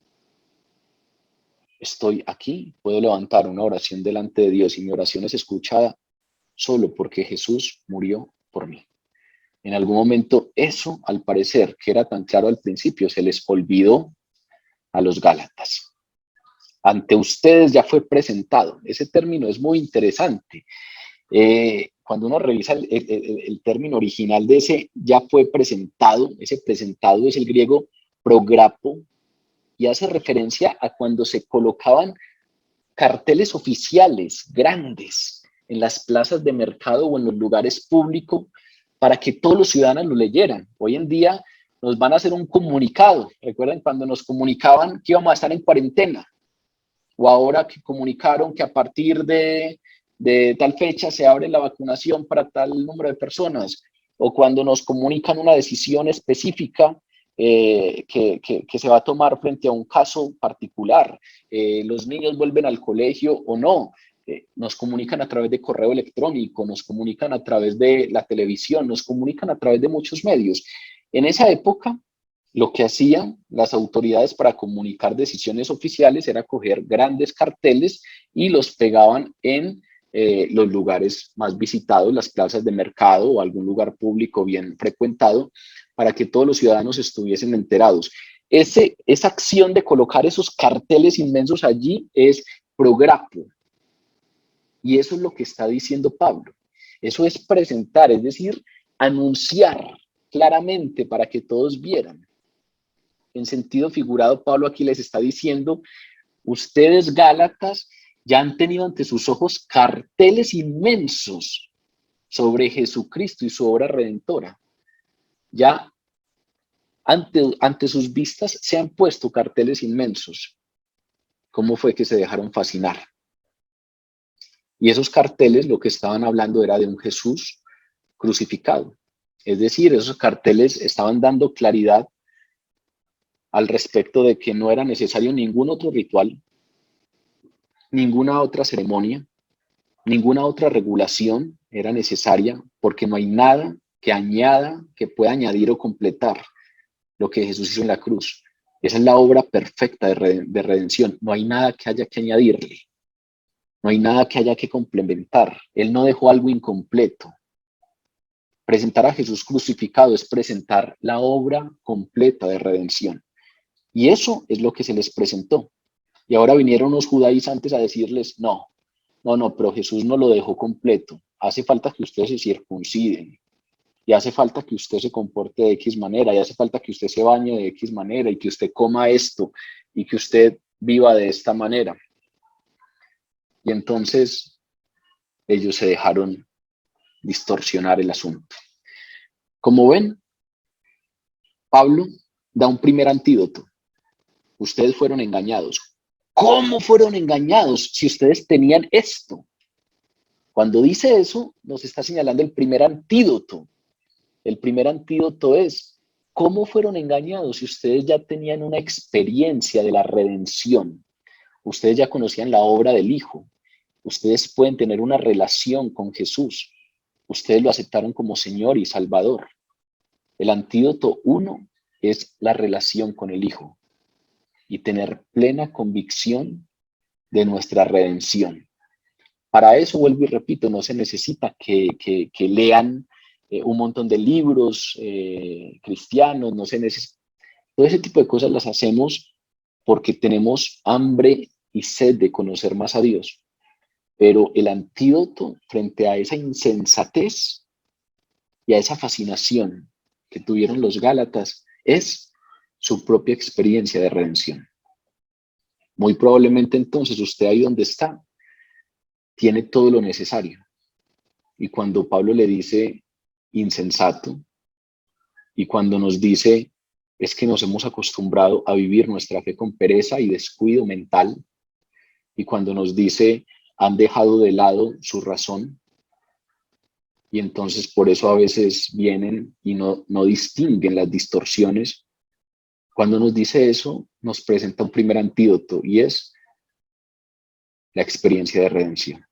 Estoy aquí, puedo levantar una oración delante de Dios y mi oración es escuchada solo porque Jesús murió por mí. En algún momento eso, al parecer, que era tan claro al principio, se les olvidó a los Gálatas. Ante ustedes ya fue presentado. Ese término es muy interesante. Cuando uno revisa el término original de ese ya fue presentado, ese presentado es el griego prograpo y hace referencia a cuando se colocaban carteles oficiales grandes en las plazas de mercado o en los lugares públicos para que todos los ciudadanos lo leyeran. Hoy en día nos van a hacer un comunicado. ¿Recuerdan cuando nos comunicaban que íbamos a estar en cuarentena? O ahora que comunicaron que a partir de tal fecha se abre la vacunación para tal número de personas, o cuando nos comunican una decisión específica que se va a tomar frente a un caso particular. Los niños vuelven al colegio o no. Nos comunican a través de correo electrónico, nos comunican a través de la televisión, nos comunican a través de muchos medios. En esa época, lo que hacían las autoridades para comunicar decisiones oficiales era coger grandes carteles y los pegaban en los lugares más visitados, las plazas de mercado o algún lugar público bien frecuentado, para que todos los ciudadanos estuviesen enterados. Esa acción de colocar esos carteles inmensos allí es prograpo. Y eso es lo que está diciendo Pablo. Eso es presentar, es decir, anunciar claramente para que todos vieran. En sentido figurado, Pablo aquí les está diciendo, ustedes Gálatas ya han tenido ante sus ojos carteles inmensos sobre Jesucristo y su obra redentora. Ya ante sus vistas se han puesto carteles inmensos. ¿Cómo fue que se dejaron fascinar? Y esos carteles lo que estaban hablando era de un Jesús crucificado. Es decir, esos carteles estaban dando claridad al respecto de que no era necesario ningún otro ritual, ninguna otra ceremonia, ninguna otra regulación era necesaria, porque no hay nada que añada, que pueda añadir o completar lo que Jesús hizo en la cruz. Esa es la obra perfecta de redención. No hay nada que haya que añadirle. No hay nada que haya que complementar. Él no dejó algo incompleto. Presentar a Jesús crucificado es presentar la obra completa de redención. Y eso es lo que se les presentó. Y ahora vinieron los judaizantes a decirles, no, pero Jesús no lo dejó completo. Hace falta que ustedes se circunciden. Y hace falta que usted se comporte de X manera. Y hace falta que usted se bañe de X manera. Y que usted coma esto. Y que usted viva de esta manera. Y entonces ellos se dejaron distorsionar el asunto. Como ven, Pablo da un primer antídoto. Ustedes fueron engañados. ¿Cómo fueron engañados si ustedes tenían esto? Cuando dice eso, nos está señalando el primer antídoto. El primer antídoto es, ¿cómo fueron engañados si ustedes ya tenían una experiencia de la redención? Ustedes ya conocían la obra del Hijo. Ustedes pueden tener una relación con Jesús. Ustedes lo aceptaron como Señor y Salvador. El antídoto 1 es la relación con el Hijo y tener plena convicción de nuestra redención. Para eso, vuelvo y repito, no se necesita que lean un montón de libros cristianos, no se necesita. Todo ese tipo de cosas las hacemos porque tenemos hambre y sed de conocer más a Dios. Pero el antídoto frente a esa insensatez y a esa fascinación que tuvieron los Gálatas es su propia experiencia de redención. Muy probablemente entonces usted ahí donde está tiene todo lo necesario. Y cuando Pablo le dice insensato, y cuando nos dice es que nos hemos acostumbrado a vivir nuestra fe con pereza y descuido mental, y cuando nos dice han dejado de lado su razón, y entonces por eso a veces vienen y no distinguen las distorsiones. Cuando nos dice eso, nos presenta un primer antídoto y es la experiencia de redención.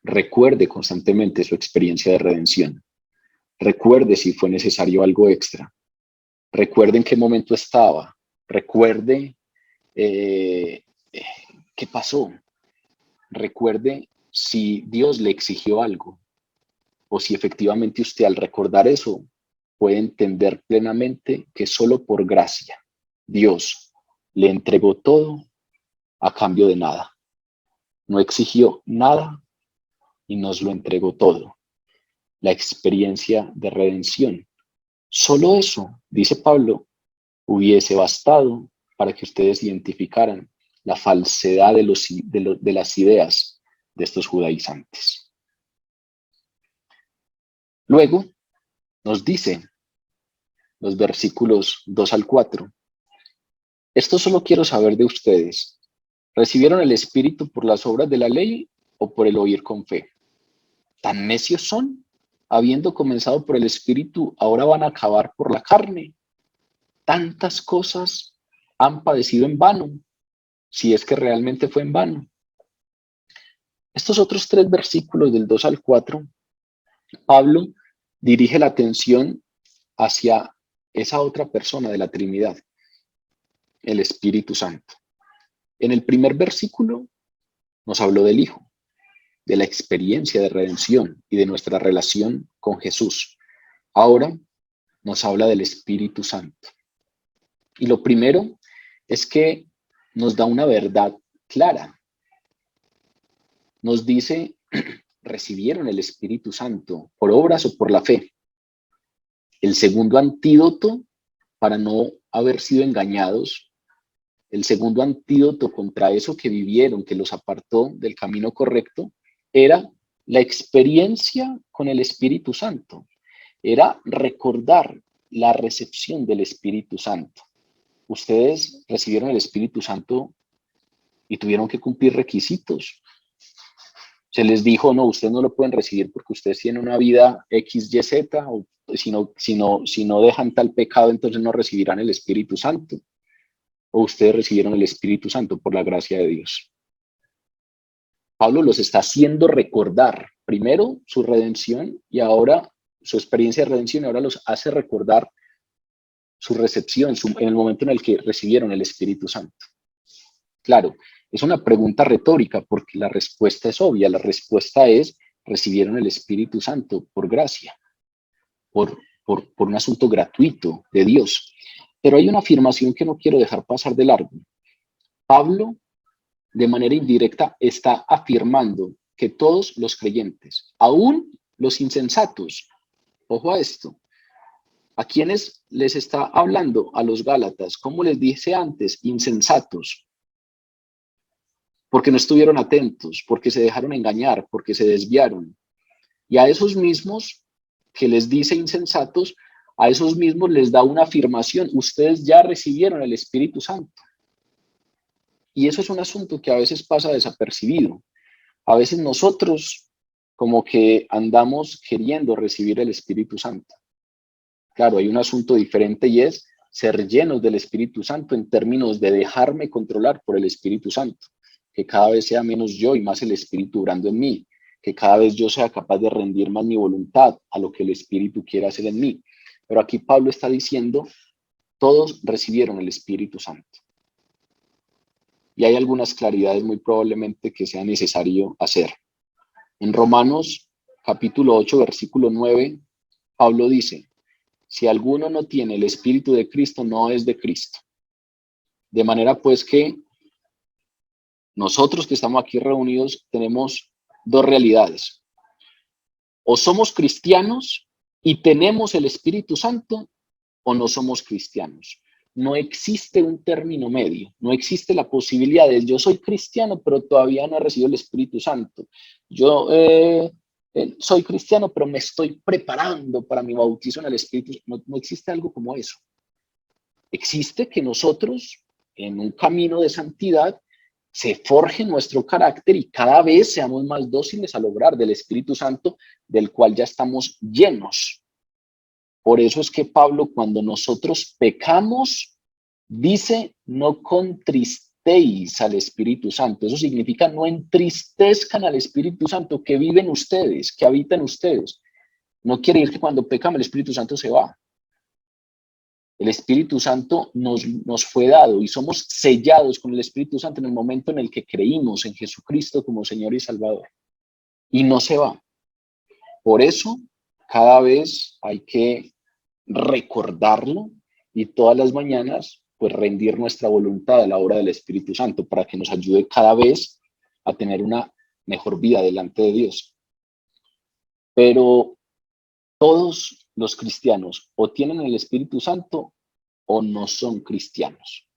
Recuerde constantemente su experiencia de redención. Recuerde si fue necesario algo extra. Recuerde en qué momento estaba. Recuerde qué pasó. Recuerde si Dios le exigió algo o si efectivamente usted al recordar eso puede entender plenamente que solo por gracia Dios le entregó todo a cambio de nada. No exigió nada y nos lo entregó todo. La experiencia de redención. Solo eso, dice Pablo, hubiese bastado para que ustedes identificaran la falsedad de las ideas de estos judaizantes. Luego nos dice los versículos 2 al 4. Esto solo quiero saber de ustedes. ¿Recibieron el Espíritu por las obras de la ley o por el oír con fe? ¿Tan necios son? Habiendo comenzado por el Espíritu, ahora van a acabar por la carne. Tantas cosas han padecido en vano, si es que realmente fue en vano. Estos otros 3 versículos del 2 al 4, Pablo dirige la atención hacia esa otra persona de la Trinidad, el Espíritu Santo. En el primer versículo nos habló del Hijo, de la experiencia de redención y de nuestra relación con Jesús. Ahora nos habla del Espíritu Santo. Y lo primero es que nos da una verdad clara. Nos dice, recibieron el Espíritu Santo por obras o por la fe. El segundo antídoto para no haber sido engañados, el segundo antídoto contra eso que vivieron, que los apartó del camino correcto, era la experiencia con el Espíritu Santo. Era recordar la recepción del Espíritu Santo. Ustedes recibieron el Espíritu Santo y tuvieron que cumplir requisitos. Se les dijo, no, ustedes no lo pueden recibir porque ustedes tienen una vida XYZ, o si no dejan tal pecado, entonces no recibirán el Espíritu Santo. O ustedes recibieron el Espíritu Santo por la gracia de Dios. Pablo los está haciendo recordar primero su redención y ahora su experiencia de redención, y ahora los hace recordar su recepción en el momento en el que recibieron el Espíritu Santo. Claro, es una pregunta retórica porque la respuesta es obvia. La respuesta es, recibieron el Espíritu Santo por gracia, por un asunto gratuito de Dios. Pero hay una afirmación que no quiero dejar pasar de largo. Pablo, de manera indirecta, está afirmando que todos los creyentes, aún los insensatos, ojo a esto, ¿a quiénes les está hablando? A los Gálatas, como les dije antes, insensatos, porque no estuvieron atentos, porque se dejaron engañar, porque se desviaron. Y a esos mismos que les dice insensatos, a esos mismos les da una afirmación, ustedes ya recibieron el Espíritu Santo. Y eso es un asunto que a veces pasa desapercibido. A veces nosotros como que andamos queriendo recibir el Espíritu Santo. Claro, hay un asunto diferente y es ser llenos del Espíritu Santo en términos de dejarme controlar por el Espíritu Santo. Que cada vez sea menos yo y más el Espíritu obrando en mí. Que cada vez yo sea capaz de rendir más mi voluntad a lo que el Espíritu quiere hacer en mí. Pero aquí Pablo está diciendo, todos recibieron el Espíritu Santo. Y hay algunas claridades muy probablemente que sea necesario hacer. En Romanos capítulo 8, versículo 9, Pablo dice, si alguno no tiene el Espíritu de Cristo, no es de Cristo. De manera pues que nosotros que estamos aquí reunidos tenemos dos realidades. O somos cristianos y tenemos el Espíritu Santo, o no somos cristianos. No existe un término medio, no existe la posibilidad de yo soy cristiano, pero todavía no he recibido el Espíritu Santo. Yo soy cristiano, pero me estoy preparando para mi bautizo en el Espíritu. No existe algo como eso. Existe que nosotros, en un camino de santidad, se forje nuestro carácter y cada vez seamos más dóciles al obrar del Espíritu Santo, del cual ya estamos llenos. Por eso es que Pablo, cuando nosotros pecamos, Dice, no contristéis al Espíritu Santo. Eso significa no entristezcan al Espíritu Santo que vive en ustedes, que habita en ustedes. No quiere decir que cuando pecamos el Espíritu Santo se va. El Espíritu Santo nos fue dado y somos sellados con el Espíritu Santo en el momento en el que creímos en Jesucristo como Señor y Salvador. Y no se va. Por eso, cada vez hay que recordarlo y todas las mañanas, pues rendir nuestra voluntad a la obra del Espíritu Santo para que nos ayude cada vez a tener una mejor vida delante de Dios. Pero todos los cristianos o tienen el Espíritu Santo o no son cristianos.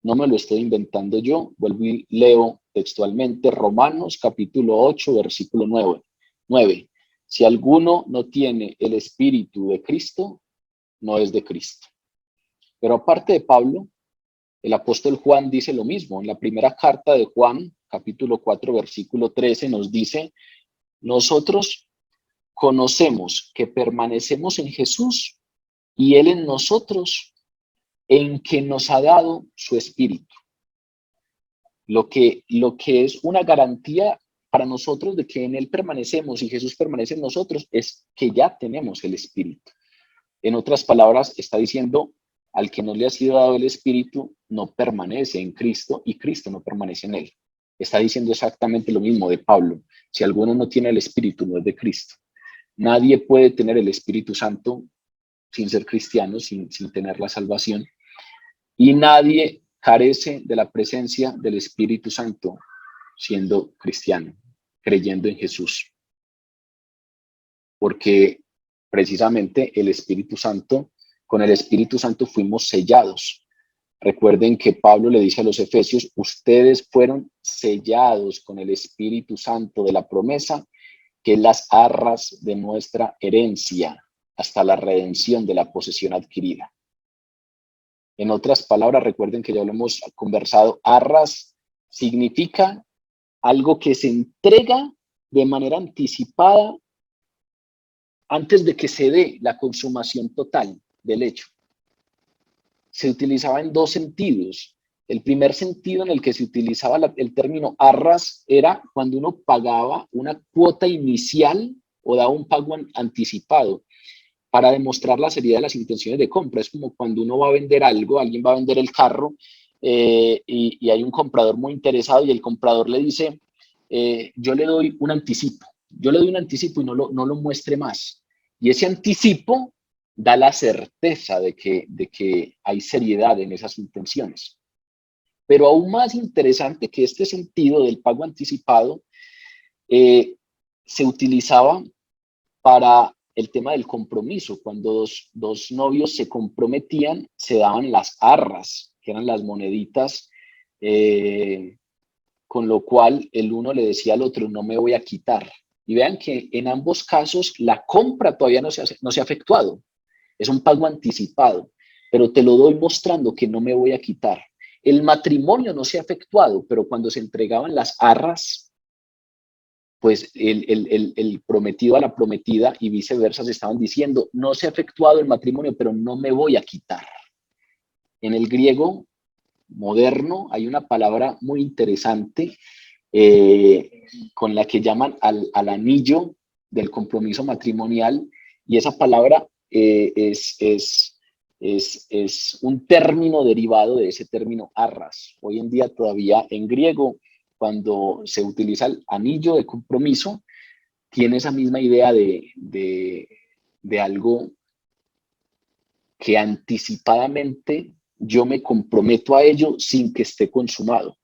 No me lo estoy inventando yo, vuelvo y leo textualmente Romanos capítulo 8, versículo 9. Si alguno no tiene el Espíritu de Cristo, no es de Cristo. Pero aparte de Pablo, el apóstol Juan dice lo mismo. En la primera carta de Juan, capítulo 4, versículo 13, nos dice, nosotros conocemos que permanecemos en Jesús y Él en nosotros, en que nos ha dado su Espíritu. Lo que es una garantía para nosotros de que en Él permanecemos y Jesús permanece en nosotros es que ya tenemos el Espíritu. En otras palabras, está diciendo, al que no le ha sido dado el Espíritu, no permanece en Cristo y Cristo no permanece en él. Está diciendo exactamente lo mismo de Pablo. Si alguno no tiene el Espíritu, no es de Cristo. Nadie puede tener el Espíritu Santo sin ser cristiano, sin tener la salvación. Y nadie carece de la presencia del Espíritu Santo siendo cristiano, creyendo en Jesús. Porque precisamente el Espíritu Santo, con el Espíritu Santo fuimos sellados. Recuerden que Pablo le dice a los efesios, ustedes fueron sellados con el Espíritu Santo de la promesa, que es las arras de nuestra herencia, hasta la redención de la posesión adquirida. En otras palabras, recuerden que ya lo hemos conversado, arras significa algo que se entrega de manera anticipada antes de que se dé la consumación total del hecho. Se utilizaba en dos sentidos. El primer sentido en el que se utilizaba el término arras era cuando uno pagaba una cuota inicial o daba un pago anticipado para demostrar la seriedad de las intenciones de compra. Es como cuando uno va a vender algo, alguien va a vender el carro y hay un comprador muy interesado y el comprador le dice, yo le doy un anticipo y no lo muestre más. Y ese anticipo da la certeza de que hay seriedad en esas intenciones. Pero aún más interesante que este sentido del pago anticipado, se utilizaba para el tema del compromiso. Cuando dos novios se comprometían, se daban las arras, que eran las moneditas, con lo cual el uno le decía al otro, no me voy a quitar. Y vean que en ambos casos la compra todavía no se ha efectuado. Es un pago anticipado, pero te lo doy mostrando que no me voy a quitar. El matrimonio no se ha efectuado, pero cuando se entregaban las arras, pues el prometido a la prometida y viceversa se estaban diciendo, no se ha efectuado el matrimonio, pero no me voy a quitar. En el griego moderno hay una palabra muy interesante con la que llaman al anillo del compromiso matrimonial, y esa palabra es un término derivado de ese término arras. Hoy en día todavía en griego, cuando se utiliza el anillo de compromiso, tiene esa misma idea de algo que anticipadamente yo me comprometo a ello sin que esté consumado.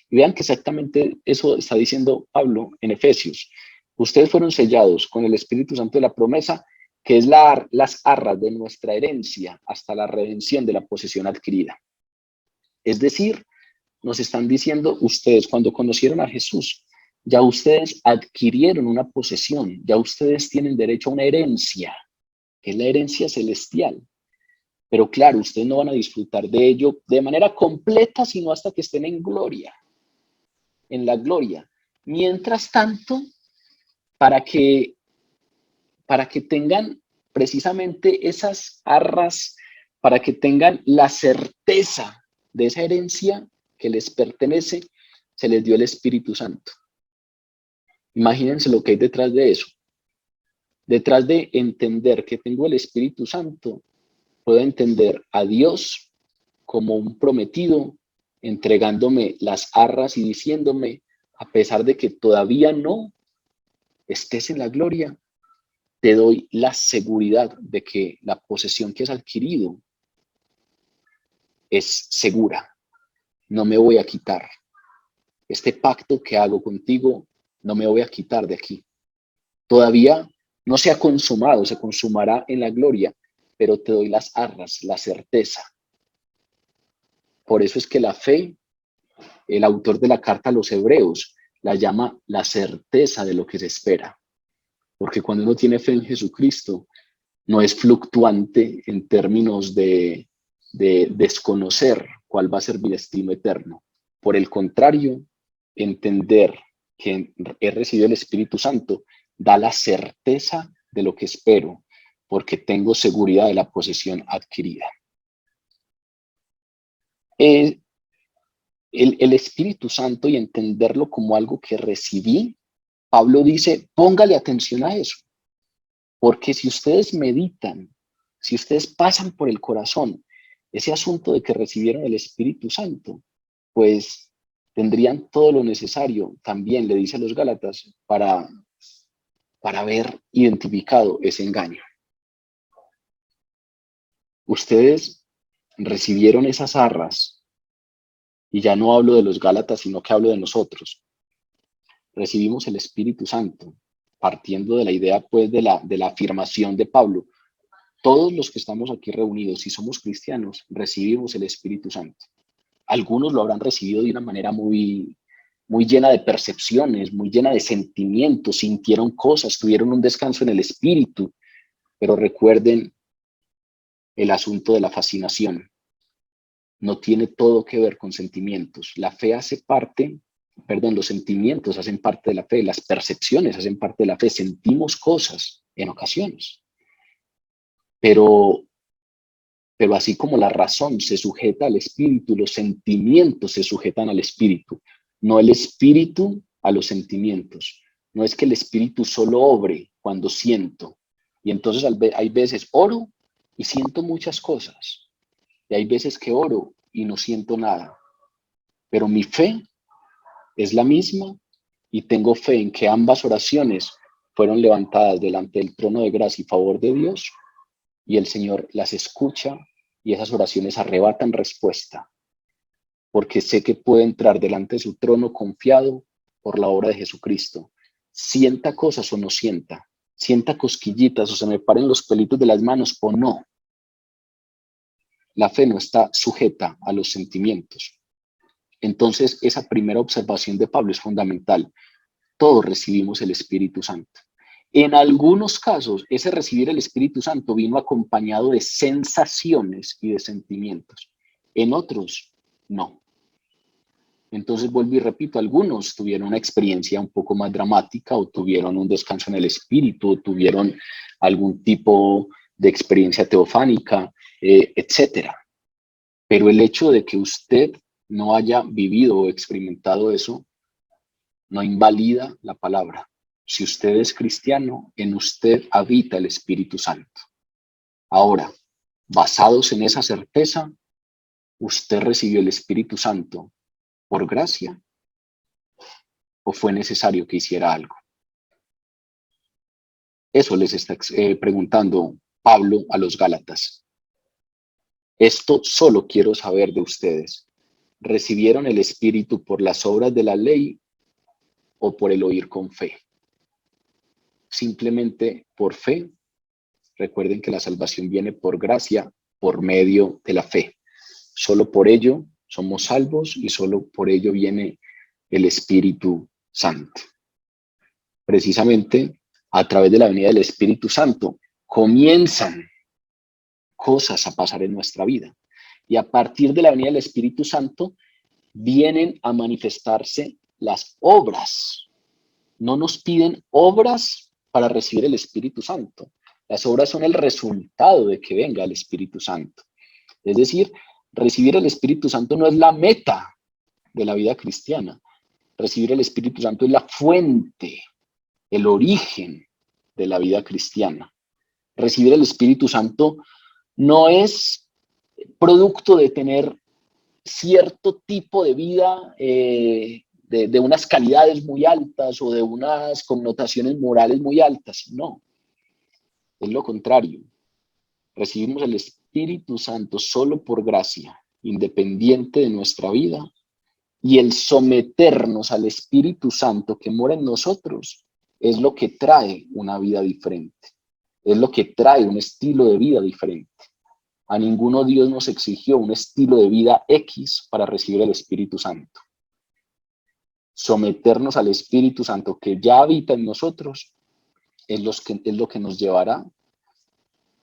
Y vean que exactamente eso está diciendo Pablo en Efesios. Ustedes fueron sellados con el Espíritu Santo de la promesa, que es las arras de nuestra herencia hasta la redención de la posesión adquirida. Es decir, nos están diciendo ustedes, cuando conocieron a Jesús, ya ustedes adquirieron una posesión, ya ustedes tienen derecho a una herencia, que es la herencia celestial. Pero claro, ustedes no van a disfrutar de ello de manera completa, sino hasta que estén en gloria, en la gloria. Mientras tanto, para que tengan precisamente esas arras, para que tengan la certeza de esa herencia que les pertenece, se les dio el Espíritu Santo. Imagínense lo que hay detrás de eso. Detrás de entender que tengo el Espíritu Santo, puedo entender a Dios como un prometido, entregándome las arras y diciéndome, a pesar de que todavía no estés en la gloria, te doy la seguridad de que la posesión que has adquirido es segura. No me voy a quitar. Este pacto que hago contigo, no me voy a quitar de aquí. Todavía no se ha consumado, se consumará en la gloria, pero te doy las arras, la certeza. Por eso es que la fe, el autor de la carta a los Hebreos, la llama la certeza de lo que se espera. Porque cuando uno tiene fe en Jesucristo, no es fluctuante en términos de desconocer cuál va a ser mi destino eterno. Por el contrario, entender que he recibido el Espíritu Santo da la certeza de lo que espero, porque tengo seguridad de la posesión adquirida. El Espíritu Santo, y entenderlo como algo que recibí, Pablo dice, póngale atención a eso, porque si ustedes meditan, si ustedes pasan por el corazón ese asunto de que recibieron el Espíritu Santo, pues tendrían todo lo necesario, también le dice a los Gálatas, para haber identificado ese engaño. Ustedes recibieron esas arras, y ya no hablo de los Gálatas, sino que hablo de nosotros. Recibimos el Espíritu Santo, partiendo de la idea, pues, de la afirmación de Pablo. Todos los que estamos aquí reunidos, si somos cristianos, recibimos el Espíritu Santo. Algunos lo habrán recibido de una manera muy llena de percepciones, muy llena de sentimientos, sintieron cosas, tuvieron un descanso en el Espíritu, pero recuerden el asunto de la fascinación. No tiene todo que ver con sentimientos. La fe hace parte, los sentimientos hacen parte de la fe, las percepciones hacen parte de la fe, sentimos cosas en ocasiones. Pero así como la razón se sujeta al espíritu, los sentimientos se sujetan al espíritu, no el espíritu a los sentimientos. No es que el espíritu solo obre cuando siento. Y entonces hay veces oro y siento muchas cosas. Y hay veces que oro y no siento nada. Pero mi fe es la misma y tengo fe en que ambas oraciones fueron levantadas delante del trono de gracia y favor de Dios, y el Señor las escucha y esas oraciones arrebatan respuesta, porque sé que puedo entrar delante de su trono confiado por la obra de Jesucristo. Sienta cosas o no sienta, sienta cosquillitas o se me paren los pelitos de las manos o no. La fe no está sujeta a los sentimientos. Entonces, esa primera observación de Pablo es fundamental. Todos recibimos el Espíritu Santo. En algunos casos, ese recibir el Espíritu Santo vino acompañado de sensaciones y de sentimientos. En otros, no. Entonces, vuelvo y repito, algunos tuvieron una experiencia un poco más dramática, o tuvieron un descanso en el Espíritu, o tuvieron algún tipo de experiencia teofánica, etcétera. Pero el hecho de que usted no haya vivido o experimentado eso, no invalida la palabra. Si usted es cristiano, en usted habita el Espíritu Santo. Ahora, basados en esa certeza, ¿usted recibió el Espíritu Santo por gracia o fue necesario que hiciera algo? Eso les está preguntando Pablo a los Gálatas. Esto solo quiero saber de ustedes. ¿Recibieron el Espíritu por las obras de la ley o por el oír con fe? Simplemente por fe. Recuerden que la salvación viene por gracia, por medio de la fe. Solo por ello somos salvos y solo por ello viene el Espíritu Santo. Precisamente a través de la venida del Espíritu Santo comienzan cosas a pasar en nuestra vida. Y a partir de la venida del Espíritu Santo vienen a manifestarse las obras. No nos piden obras para recibir el Espíritu Santo. Las obras son el resultado de que venga el Espíritu Santo. Es decir, recibir el Espíritu Santo no es la meta de la vida cristiana. Recibir el Espíritu Santo es la fuente, el origen de la vida cristiana. Recibir el Espíritu Santo no es producto de tener cierto tipo de vida, de unas calidades muy altas o de unas connotaciones morales muy altas. No, es lo contrario. Recibimos el Espíritu Santo solo por gracia, independiente de nuestra vida, y el someternos al Espíritu Santo que mora en nosotros es lo que trae una vida diferente, es lo que trae un estilo de vida diferente. A ninguno Dios nos exigió un estilo de vida X para recibir el Espíritu Santo. Someternos al Espíritu Santo que ya habita en nosotros es lo que nos llevará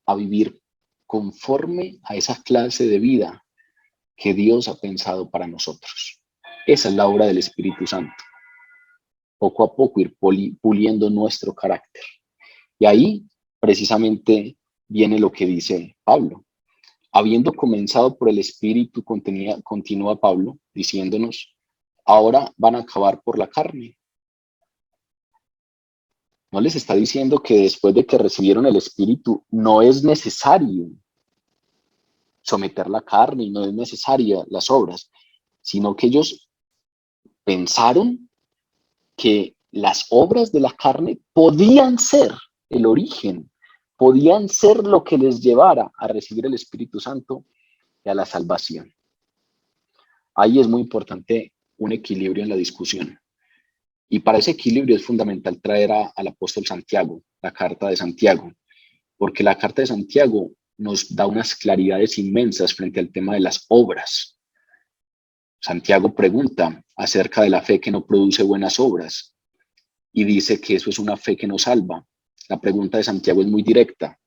a vivir conforme a esa clase de vida que Dios ha pensado para nosotros. Esa es la obra del Espíritu Santo. Poco a poco ir puliendo nuestro carácter. Y ahí precisamente viene lo que dice Pablo. Habiendo comenzado por el Espíritu, continúa Pablo diciéndonos, ahora van a acabar por la carne. No les está diciendo que después de que recibieron el Espíritu no es necesario someter la carne y no es necesaria las obras, sino que ellos pensaron que las obras de la carne podían ser el origen, podían ser lo que les llevara a recibir el Espíritu Santo y a la salvación. Ahí es muy importante un equilibrio en la discusión. Y para ese equilibrio es fundamental traer al apóstol Santiago, la carta de Santiago, porque la carta de Santiago nos da unas claridades inmensas frente al tema de las obras. Santiago pregunta acerca de la fe que no produce buenas obras y dice que eso es una fe que no salva. La pregunta de Santiago es muy directa.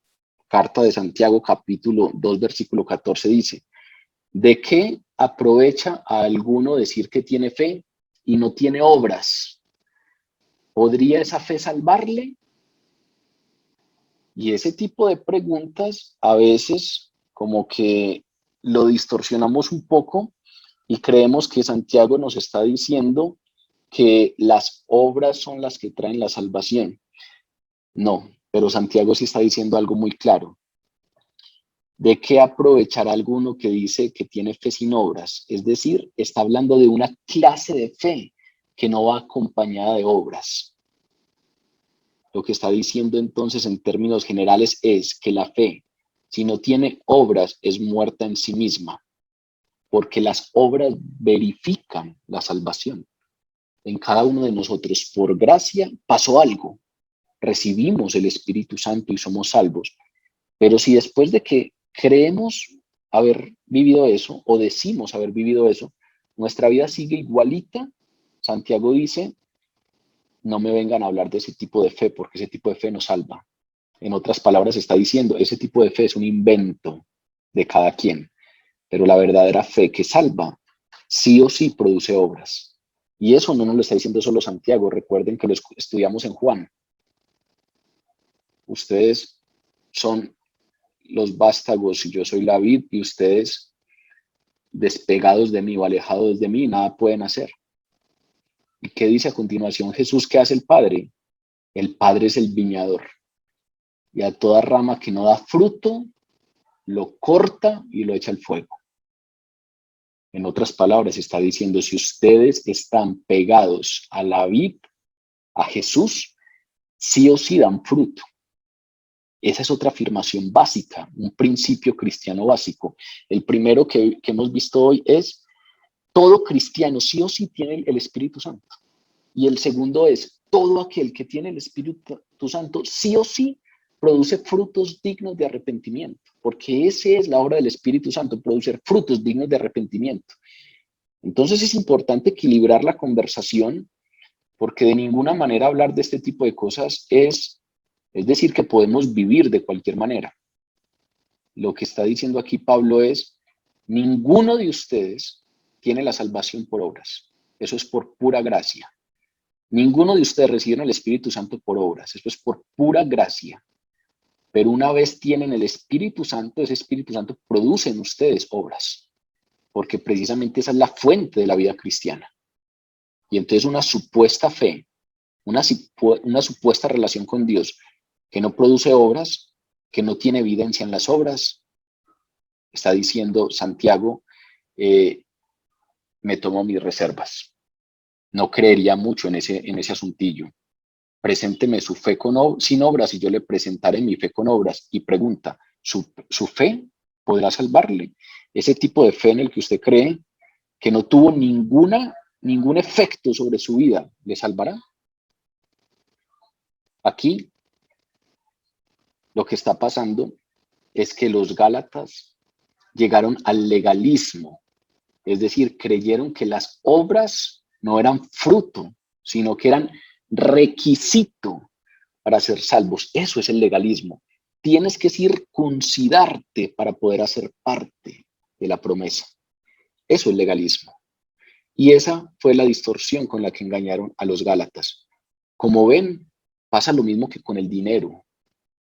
Carta de Santiago, capítulo 2, versículo 14 dice, ¿de qué aprovecha a alguno decir que tiene fe y no tiene obras? ¿Podría esa fe salvarle? Y ese tipo de preguntas a veces como que lo distorsionamos un poco y creemos que Santiago nos está diciendo que las obras son las que traen la salvación. No, pero Santiago sí está diciendo algo muy claro. ¿De qué aprovechará alguno que dice que tiene fe sin obras? Es decir, está hablando de una clase de fe que no va acompañada de obras. Lo que está diciendo entonces en términos generales es que la fe, si no tiene obras, es muerta en sí misma, porque las obras verifican la salvación. En cada uno de nosotros, por gracia, pasó algo. Recibimos el Espíritu Santo y somos salvos. Pero si después de que creemos haber vivido eso o decimos haber vivido eso, nuestra vida sigue igualita, Santiago dice, no me vengan a hablar de ese tipo de fe porque ese tipo de fe no salva. En otras palabras está diciendo, ese tipo de fe es un invento de cada quien, pero la verdadera fe que salva sí o sí produce obras. Y eso no nos lo está diciendo solo Santiago, recuerden que lo estudiamos en Juan. Ustedes son los vástagos y yo soy la vid y ustedes despegados de mí o alejados de mí, nada pueden hacer. ¿Y qué dice a continuación Jesús? ¿Qué hace el Padre? El Padre es el viñador. Y a toda rama que no da fruto, lo corta y lo echa al fuego. En otras palabras, está diciendo, si ustedes están pegados a la vid, a Jesús, sí o sí dan fruto. Esa es otra afirmación básica, un principio cristiano básico. El primero que hemos visto hoy es, todo cristiano sí o sí tiene el Espíritu Santo. Y el segundo es, todo aquel que tiene el Espíritu Santo sí o sí produce frutos dignos de arrepentimiento, porque esa es la obra del Espíritu Santo, producir frutos dignos de arrepentimiento. Entonces es importante equilibrar la conversación, porque de ninguna manera hablar de este tipo de cosas es decir que podemos vivir de cualquier manera. Lo que está diciendo aquí Pablo es, ninguno de ustedes tiene la salvación por obras. Eso es por pura gracia. Ninguno de ustedes reciben el Espíritu Santo por obras. Eso es por pura gracia. Pero una vez tienen el Espíritu Santo, ese Espíritu Santo produce en ustedes obras. porque precisamente esa es la fuente de la vida cristiana. Y entonces una supuesta fe, una supuesta relación con Dios que no produce obras, que no tiene evidencia en las obras, está diciendo Santiago, me tomo mis reservas. No creería mucho en ese asuntillo. Presénteme su fe sin obras y yo le presentaré mi fe con obras. Y pregunta, ¿su fe podrá salvarle? Ese tipo de fe en el que usted cree que no tuvo ningún efecto sobre su vida, ¿le salvará? Aquí lo que está pasando es que los Gálatas llegaron al legalismo, es decir, creyeron que las obras no eran fruto, sino que eran requisito para ser salvos. Eso es el legalismo. Tienes que circuncidarte para poder hacer parte de la promesa. Eso es legalismo. Y esa fue la distorsión con la que engañaron a los Gálatas. Como ven, pasa lo mismo que con el dinero.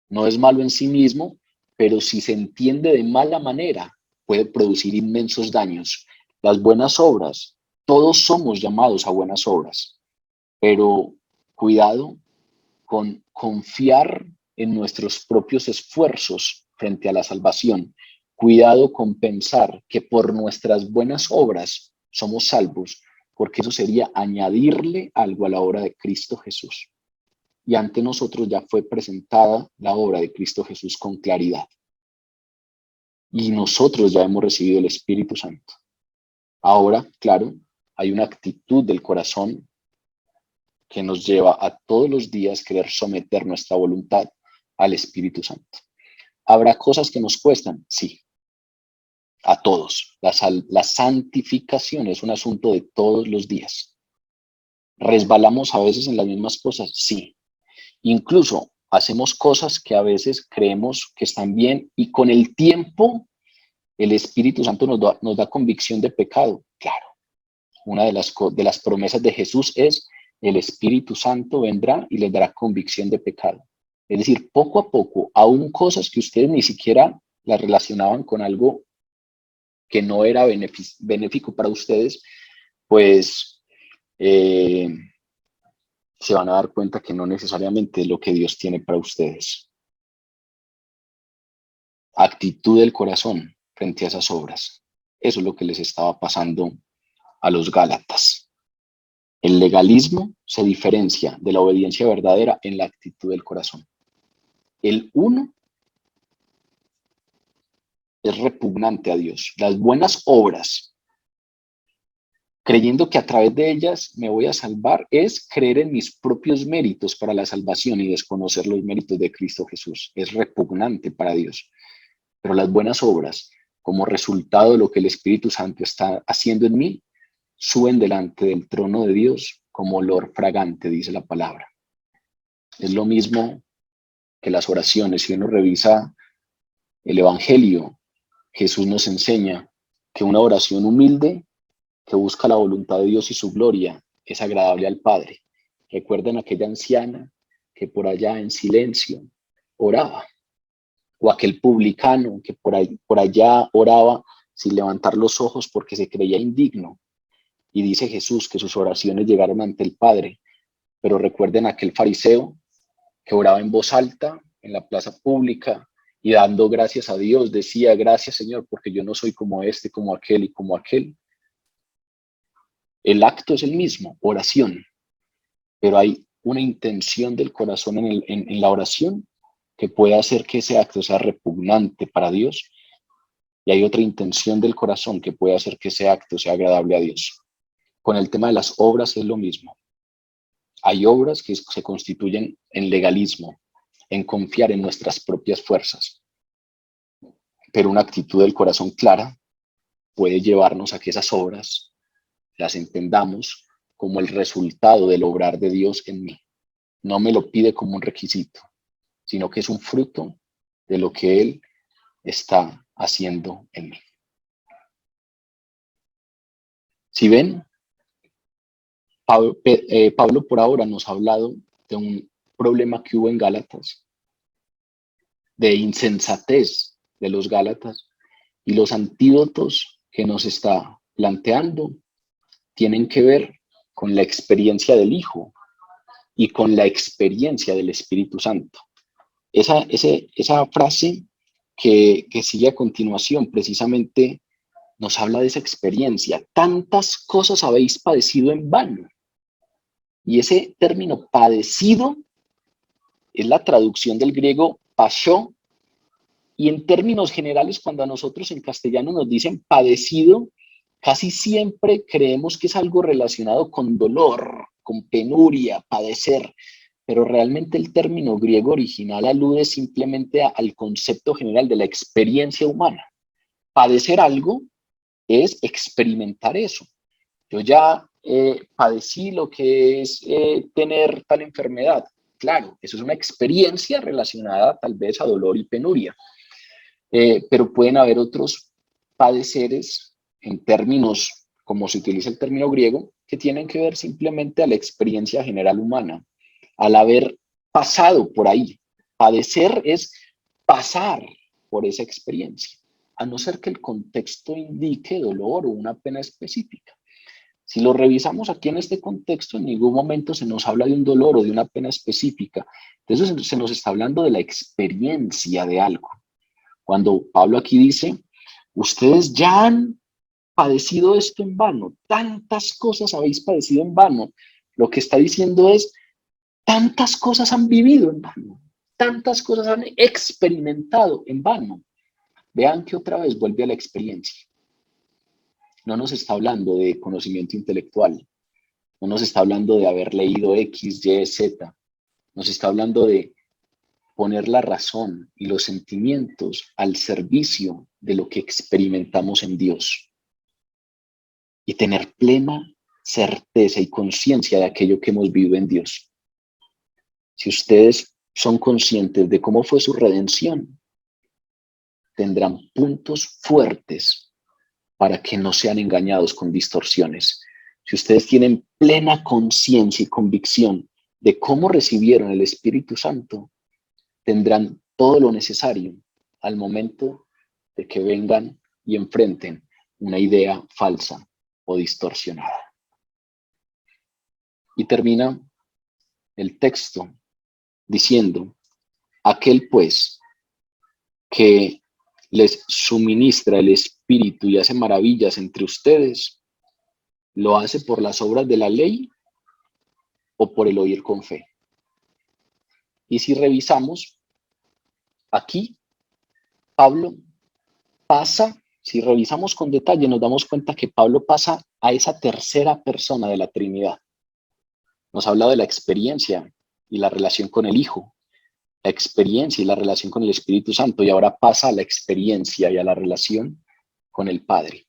No es malo en sí mismo, pero si se entiende de mala manera, puede producir inmensos daños. Las buenas obras, todos somos llamados a buenas obras, pero cuidado con confiar en nuestros propios esfuerzos frente a la salvación. Cuidado con pensar que por nuestras buenas obras somos salvos, porque eso sería añadirle algo a la obra de Cristo Jesús. Y ante nosotros ya fue presentada la obra de Cristo Jesús con claridad. Y nosotros ya hemos recibido el Espíritu Santo. Ahora, claro, hay una actitud del corazón que nos lleva a todos los días querer someter nuestra voluntad al Espíritu Santo. ¿Habrá cosas que nos cuestan? Sí, a todos. La santificación es un asunto de todos los días. ¿Resbalamos a veces en las mismas cosas? Sí. Incluso hacemos cosas que a veces creemos que están bien y con el tiempo el Espíritu Santo nos da convicción de pecado. Claro, una de las promesas de Jesús es el Espíritu Santo vendrá y les dará convicción de pecado. Es decir, poco a poco, aún cosas que ustedes ni siquiera las relacionaban con algo que no era benéfico para ustedes, pues se van a dar cuenta que no necesariamente es lo que Dios tiene para ustedes. Actitud del corazón frente a esas obras. Eso es lo que les estaba pasando a los Gálatas. El legalismo se diferencia de la obediencia verdadera en la actitud del corazón. El uno es repugnante a Dios. Las buenas obras, creyendo que a través de ellas me voy a salvar, es creer en mis propios méritos para la salvación y desconocer los méritos de Cristo Jesús. Es repugnante para Dios. Pero las buenas obras, como resultado de lo que el Espíritu Santo está haciendo en mí, suben delante del trono de Dios como olor fragante, dice la palabra. Es lo mismo que las oraciones. Si uno revisa el Evangelio, Jesús nos enseña que una oración humilde que busca la voluntad de Dios y su gloria es agradable al Padre. Recuerden aquella anciana que por allá en silencio oraba, o aquel publicano que por allá oraba sin levantar los ojos porque se creía indigno. Y dice Jesús que sus oraciones llegaron ante el Padre. Pero recuerden aquel fariseo que oraba en voz alta en la plaza pública y dando gracias a Dios, decía, gracias Señor, porque yo no soy como este, como aquel y como aquel. El acto es el mismo, oración, pero hay una intención del corazón en la oración que puede hacer que ese acto sea repugnante para Dios, y hay otra intención del corazón que puede hacer que ese acto sea agradable a Dios. Con el tema de las obras es lo mismo. Hay obras que se constituyen en legalismo, en confiar en nuestras propias fuerzas, pero una actitud del corazón clara puede llevarnos a que esas obras las entendamos como el resultado del obrar de Dios en mí. No me lo pide como un requisito, sino que es un fruto de lo que Él está haciendo en mí. Si ven, Pablo por ahora nos ha hablado de un problema que hubo en Gálatas, de insensatez de los Gálatas, y los antídotos que nos está planteando tienen que ver con la experiencia del Hijo y con la experiencia del Espíritu Santo. Esa frase que sigue a continuación precisamente nos habla de esa experiencia. Tantas cosas habéis padecido en vano. Y ese término padecido es la traducción del griego pasó, y en términos generales, cuando a nosotros en castellano nos dicen padecido, casi siempre creemos que es algo relacionado con dolor, con penuria, padecer, pero realmente el término griego original alude simplemente al concepto general de la experiencia humana. Padecer algo es experimentar eso. Yo ya padecí lo que es tener tal enfermedad. Claro, eso es una experiencia relacionada tal vez a dolor y penuria. Pero pueden haber otros padeceres en términos, como se utiliza el término griego, que tienen que ver simplemente a la experiencia general humana, al haber pasado por ahí. Padecer es pasar por esa experiencia, a no ser que el contexto indique dolor o una pena específica. Si lo revisamos aquí en este contexto, en ningún momento se nos habla de un dolor o de una pena específica. Entonces se nos está hablando de la experiencia de algo. Cuando Pablo aquí dice, ustedes ya han padecido esto en vano, tantas cosas habéis padecido en vano, lo que está diciendo es, tantas cosas han vivido en vano, tantas cosas han experimentado en vano. Vean que otra vez vuelve a la experiencia. No nos está hablando de conocimiento intelectual, no nos está hablando de haber leído X, Y, Z, nos está hablando de poner la razón y los sentimientos al servicio de lo que experimentamos en Dios y tener plena certeza y conciencia de aquello que hemos vivido en Dios. Si ustedes son conscientes de cómo fue su redención, tendrán puntos fuertes para que no sean engañados con distorsiones. Si ustedes tienen plena conciencia y convicción de cómo recibieron el Espíritu Santo, tendrán todo lo necesario al momento de que vengan y enfrenten una idea falsa o distorsionada. Y termina el texto diciendo, aquel pues que les suministra el Espíritu y hace maravillas entre ustedes, ¿lo hace por las obras de la ley o por el oír con fe? Y si revisamos, aquí Pablo pasa, si revisamos con detalle, nos damos cuenta que Pablo pasa a esa tercera persona de la Trinidad. Nos habla de la experiencia y la relación con el Hijo, la experiencia y la relación con el Espíritu Santo, y ahora pasa a la experiencia y a la relación con el Padre.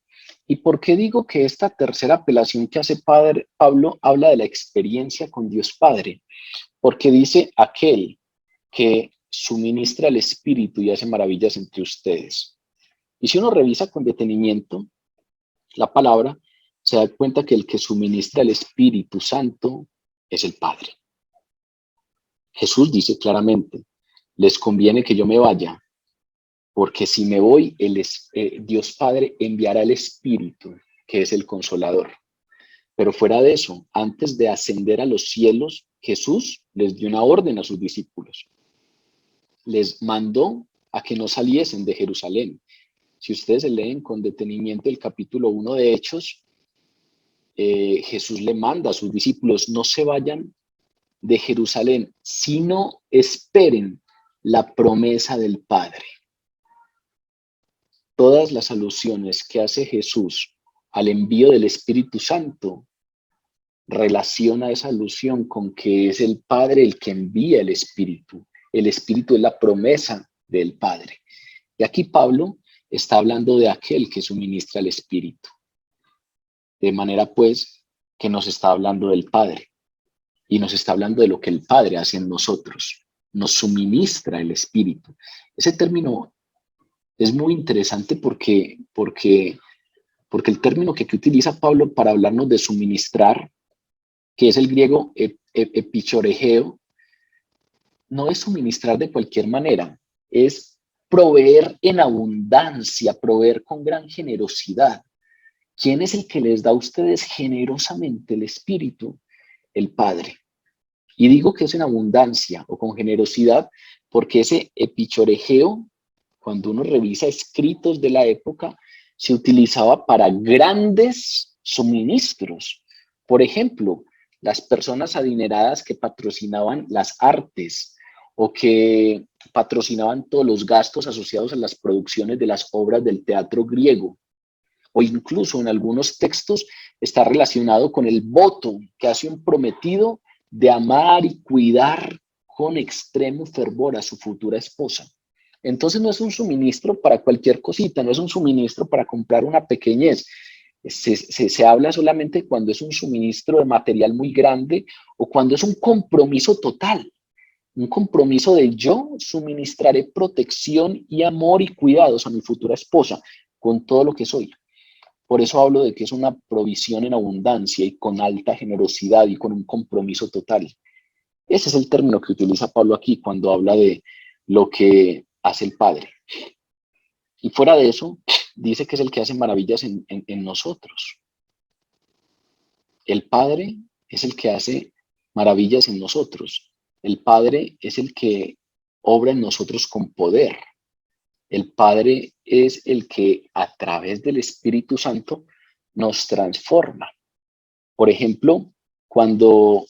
¿Y por qué digo que esta tercera apelación que hace Pablo habla de la experiencia con Dios Padre? Porque dice aquel que suministra el Espíritu y hace maravillas entre ustedes. Y si uno revisa con detenimiento la palabra, se da cuenta que el que suministra el Espíritu Santo es el Padre. Jesús dice claramente, les conviene que yo me vaya, porque si me voy, Dios Padre enviará el Espíritu, que es el Consolador. Pero fuera de eso, antes de ascender a los cielos, Jesús les dio una orden a sus discípulos. Les mandó a que no saliesen de Jerusalén. Si ustedes leen con detenimiento el capítulo 1 de Hechos, Jesús le manda a sus discípulos, no se vayan de Jerusalén, sino esperen la promesa del Padre. Todas las alusiones que hace Jesús al envío del Espíritu Santo relaciona esa alusión con que es el Padre el que envía el Espíritu. El Espíritu es la promesa del Padre. Y aquí Pablo está hablando de aquel que suministra el Espíritu. De manera pues que nos está hablando del Padre y nos está hablando de lo que el Padre hace en nosotros. Nos suministra el Espíritu. Ese término es muy interesante porque el término que utiliza Pablo para hablarnos de suministrar, que es el griego epichoregeo, no es suministrar de cualquier manera, es proveer en abundancia, proveer con gran generosidad. ¿Quién es el que les da a ustedes generosamente el Espíritu? El Padre. Y digo que es en abundancia o con generosidad, porque ese epichorejeo, cuando uno revisa escritos de la época, se utilizaba para grandes suministros. Por ejemplo, las personas adineradas que patrocinaban las artes o que patrocinaban todos los gastos asociados a las producciones de las obras del teatro griego, o incluso en algunos textos está relacionado con el voto que hace un prometido de amar y cuidar con extremo fervor a su futura esposa. Entonces no es un suministro para cualquier cosita, no es un suministro para comprar una pequeñez. Se habla solamente cuando es un suministro de material muy grande o cuando es un compromiso total, un compromiso de yo suministraré protección y amor y cuidados a mi futura esposa con todo lo que soy. Por eso hablo de que es una provisión en abundancia y con alta generosidad y con un compromiso total. Ese es el término que utiliza Pablo aquí cuando habla de lo que hace el Padre. Y fuera de eso, dice que es el que hace maravillas en nosotros. El Padre es el que hace maravillas en nosotros. El Padre es el que obra en nosotros con poder. El Padre es el que a través del Espíritu Santo nos transforma. Por ejemplo, cuando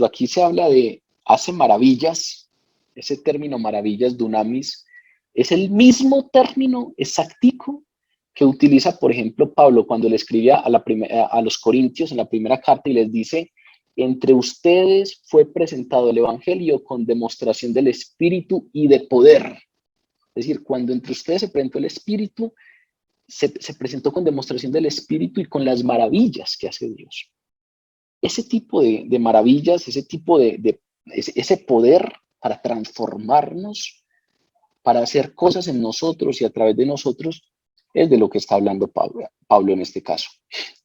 aquí se habla de hace maravillas, ese término maravillas, dunamis, es el mismo término exactico que utiliza, por ejemplo, Pablo cuando le escribía a los Corintios en la primera carta y les dice, entre ustedes fue presentado el Evangelio con demostración del Espíritu y de poder. Es decir, cuando entre ustedes se presentó el Espíritu, se presentó con demostración del Espíritu y con las maravillas que hace Dios. Ese tipo de maravillas, ese poder para transformarnos, para hacer cosas en nosotros y a través de nosotros, es de lo que está hablando Pablo en este caso.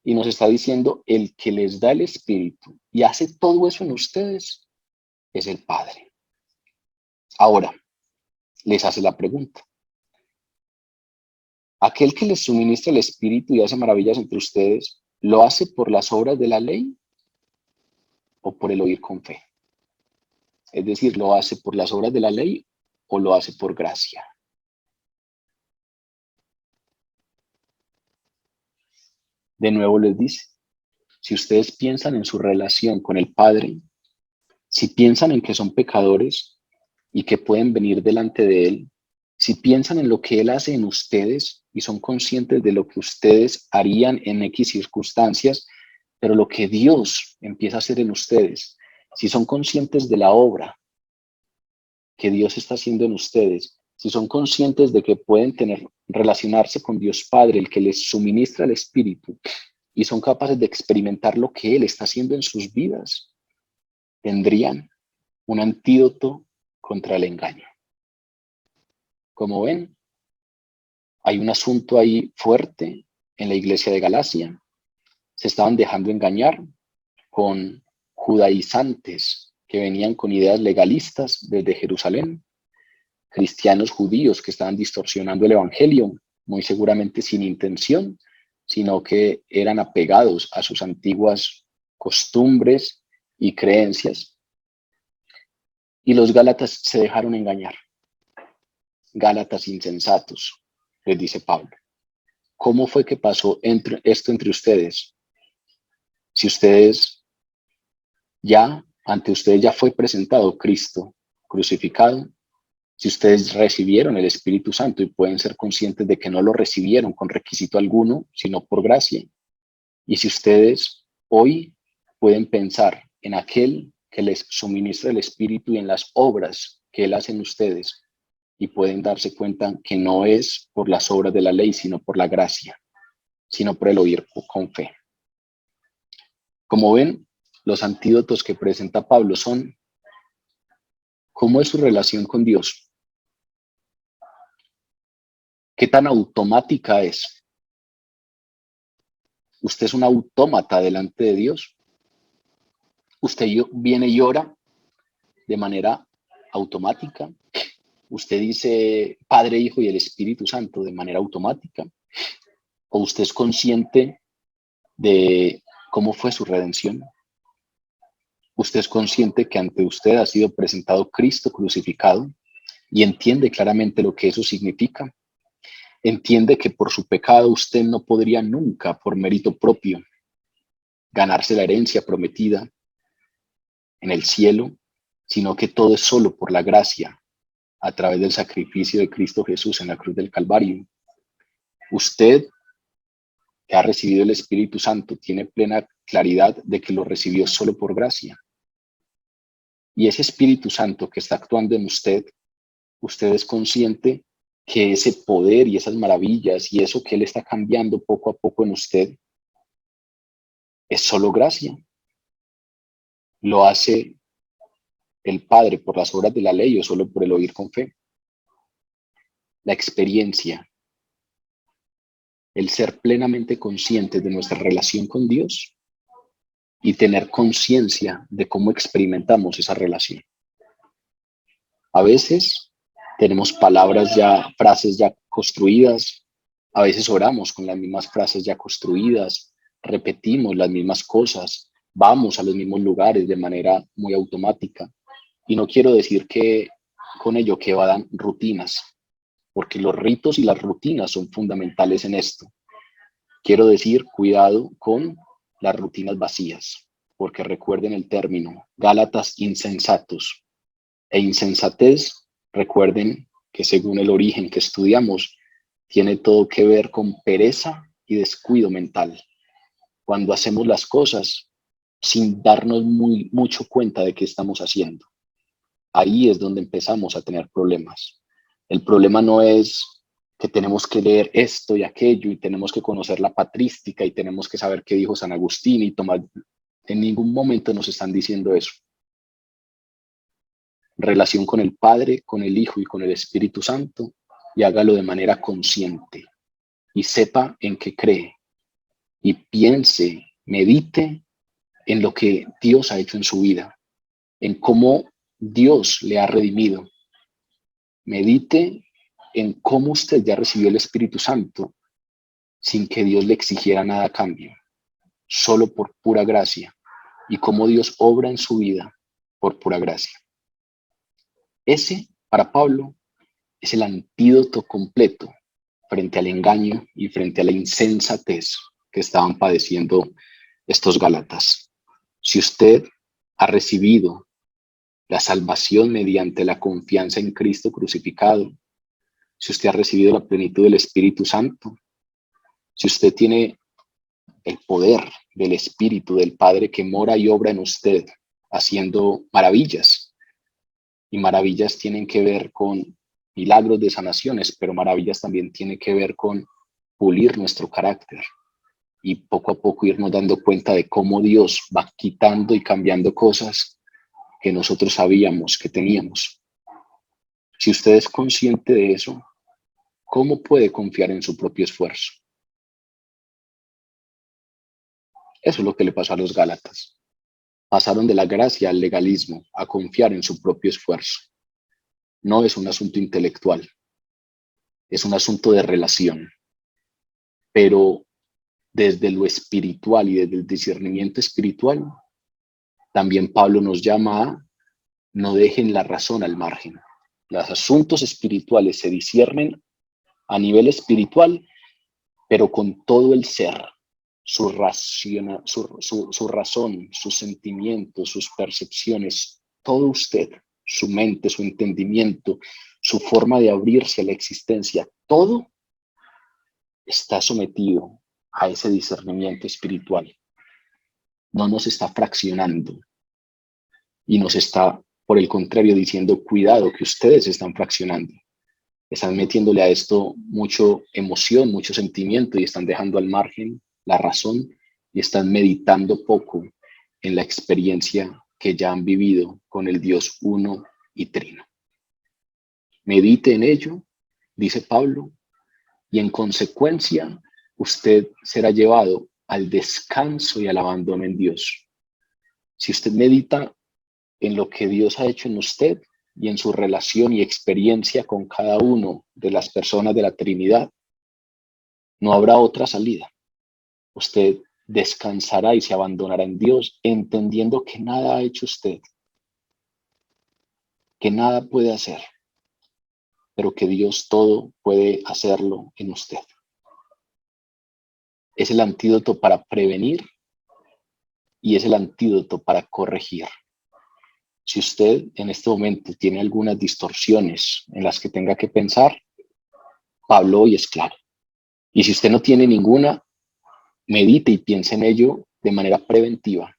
Y nos está diciendo, el que les da el Espíritu y hace todo eso en ustedes es el Padre. Ahora, les hace la pregunta. Aquel que les suministra el Espíritu y hace maravillas entre ustedes, ¿lo hace por las obras de la ley o por el oír con fe? Es decir, ¿lo hace por las obras de la ley o lo hace por gracia? De nuevo les dice, si ustedes piensan en su relación con el Padre, si piensan en que son pecadores y que pueden venir delante de Él, si piensan en lo que Él hace en ustedes y son conscientes de lo que ustedes harían en X circunstancias, pero lo que Dios empieza a hacer en ustedes, si son conscientes de la obra que Dios está haciendo en ustedes, si son conscientes de que pueden relacionarse con Dios Padre, el que les suministra el Espíritu, y son capaces de experimentar lo que Él está haciendo en sus vidas, tendrían un antídoto contra el engaño. Como ven, hay un asunto ahí fuerte en la iglesia de Galacia. Se estaban dejando engañar con judaizantes que venían con ideas legalistas desde Jerusalén, cristianos judíos que estaban distorsionando el evangelio, muy seguramente sin intención, sino que eran apegados a sus antiguas costumbres y creencias. Y los gálatas se dejaron engañar. Gálatas insensatos, les dice Pablo. ¿Cómo fue que pasó esto entre ustedes? Si ante ustedes ya fue presentado Cristo crucificado, si ustedes recibieron el Espíritu Santo y pueden ser conscientes de que no lo recibieron con requisito alguno, sino por gracia. Y si ustedes hoy pueden pensar en aquel que les suministra el Espíritu y en las obras que Él hace en ustedes, y pueden darse cuenta que no es por las obras de la ley, sino por la gracia, sino por el oír con fe. Como ven, los antídotos que presenta Pablo son: ¿cómo es su relación con Dios? ¿Qué tan automática es? ¿Usted es un autómata delante de Dios? ¿Usted viene y ora de manera automática? ¿Usted dice Padre, Hijo y el Espíritu Santo de manera automática? ¿O usted es consciente de cómo fue su redención? ¿Usted es consciente que ante usted ha sido presentado Cristo crucificado y entiende claramente lo que eso significa? Entiende que por su pecado usted no podría nunca, por mérito propio, ganarse la herencia prometida en el cielo, sino que todo es solo por la gracia, a través del sacrificio de Cristo Jesús en la cruz del Calvario. Usted, que ha recibido el Espíritu Santo, tiene plena claridad de que lo recibió solo por gracia. Y ese Espíritu Santo que está actuando en usted, usted es consciente que ese poder y esas maravillas y eso que Él está cambiando poco a poco en usted es solo gracia. Lo hace el Padre por las obras de la ley o solo por el oír con fe. La experiencia, el ser plenamente conscientes de nuestra relación con Dios y tener conciencia de cómo experimentamos esa relación. A veces tenemos palabras ya, frases ya construidas, a veces oramos con las mismas frases ya construidas, repetimos las mismas cosas, vamos a los mismos lugares de manera muy automática. Y no quiero decir que con ello que evadan rutinas, porque los ritos y las rutinas son fundamentales en esto. Quiero decir, cuidado con las rutinas vacías, porque recuerden el término, Gálatas insensatos. E insensatez, recuerden que según el origen que estudiamos, tiene todo que ver con pereza y descuido mental. Cuando hacemos las cosas sin darnos mucho cuenta de qué estamos haciendo. Ahí es donde empezamos a tener problemas. El problema no es que tenemos que leer esto y aquello y tenemos que conocer la patrística y tenemos que saber qué dijo San Agustín y tomar. En ningún momento nos están diciendo eso. Relación con el Padre, con el Hijo y con el Espíritu Santo, y hágalo de manera consciente y sepa en qué cree y piense, medite en lo que Dios ha hecho en su vida, en cómo Dios le ha redimido. Medite en cómo usted ya recibió el Espíritu Santo sin que Dios le exigiera nada a cambio, solo por pura gracia, y cómo Dios obra en su vida por pura gracia. Ese, para Pablo, es el antídoto completo frente al engaño y frente a la insensatez que estaban padeciendo estos gálatas. Si usted ha recibido la salvación mediante la confianza en Cristo crucificado, si usted ha recibido la plenitud del Espíritu Santo, si usted tiene el poder del Espíritu del Padre que mora y obra en usted, haciendo maravillas, y maravillas tienen que ver con milagros de sanaciones, pero maravillas también tienen que ver con pulir nuestro carácter y poco a poco irnos dando cuenta de cómo Dios va quitando y cambiando cosas que nosotros sabíamos que teníamos. Si usted es consciente de eso, ¿cómo puede confiar en su propio esfuerzo? Eso es lo que le pasó a los Gálatas. Pasaron de la gracia al legalismo, a confiar en su propio esfuerzo. No es un asunto intelectual, es un asunto de relación. Pero desde lo espiritual y desde el discernimiento espiritual, también Pablo nos llama a no dejen la razón al margen. Los asuntos espirituales se disciernen a nivel espiritual, pero con todo el ser, su razón, sus sentimientos, sus percepciones, todo usted, su mente, su entendimiento, su forma de abrirse a la existencia, todo está sometido a ese discernimiento espiritual. No nos está fraccionando y nos está, por el contrario, diciendo, cuidado, que ustedes están fraccionando. Están metiéndole a esto mucho emoción, mucho sentimiento y están dejando al margen la razón y están meditando poco en la experiencia que ya han vivido con el Dios uno y trino. Medite en ello, dice Pablo, y en consecuencia usted será llevado al descanso y al abandono en Dios. Si usted medita en lo que Dios ha hecho en usted y en su relación y experiencia con cada uno de las personas de la Trinidad, No habrá otra salida. Usted descansará y se abandonará en Dios, entendiendo que nada ha hecho usted, que nada puede hacer, pero que Dios todo puede hacerlo en usted. Es el antídoto para prevenir y es el antídoto para corregir. Si usted en este momento tiene algunas distorsiones en las que tenga que pensar, Pablo hoy es claro. Y si usted no tiene ninguna, medite y piense en ello de manera preventiva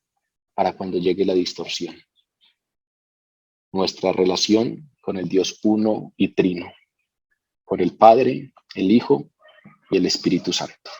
para cuando llegue la distorsión. Nuestra relación con el Dios uno y trino, con el Padre, el Hijo y el Espíritu Santo.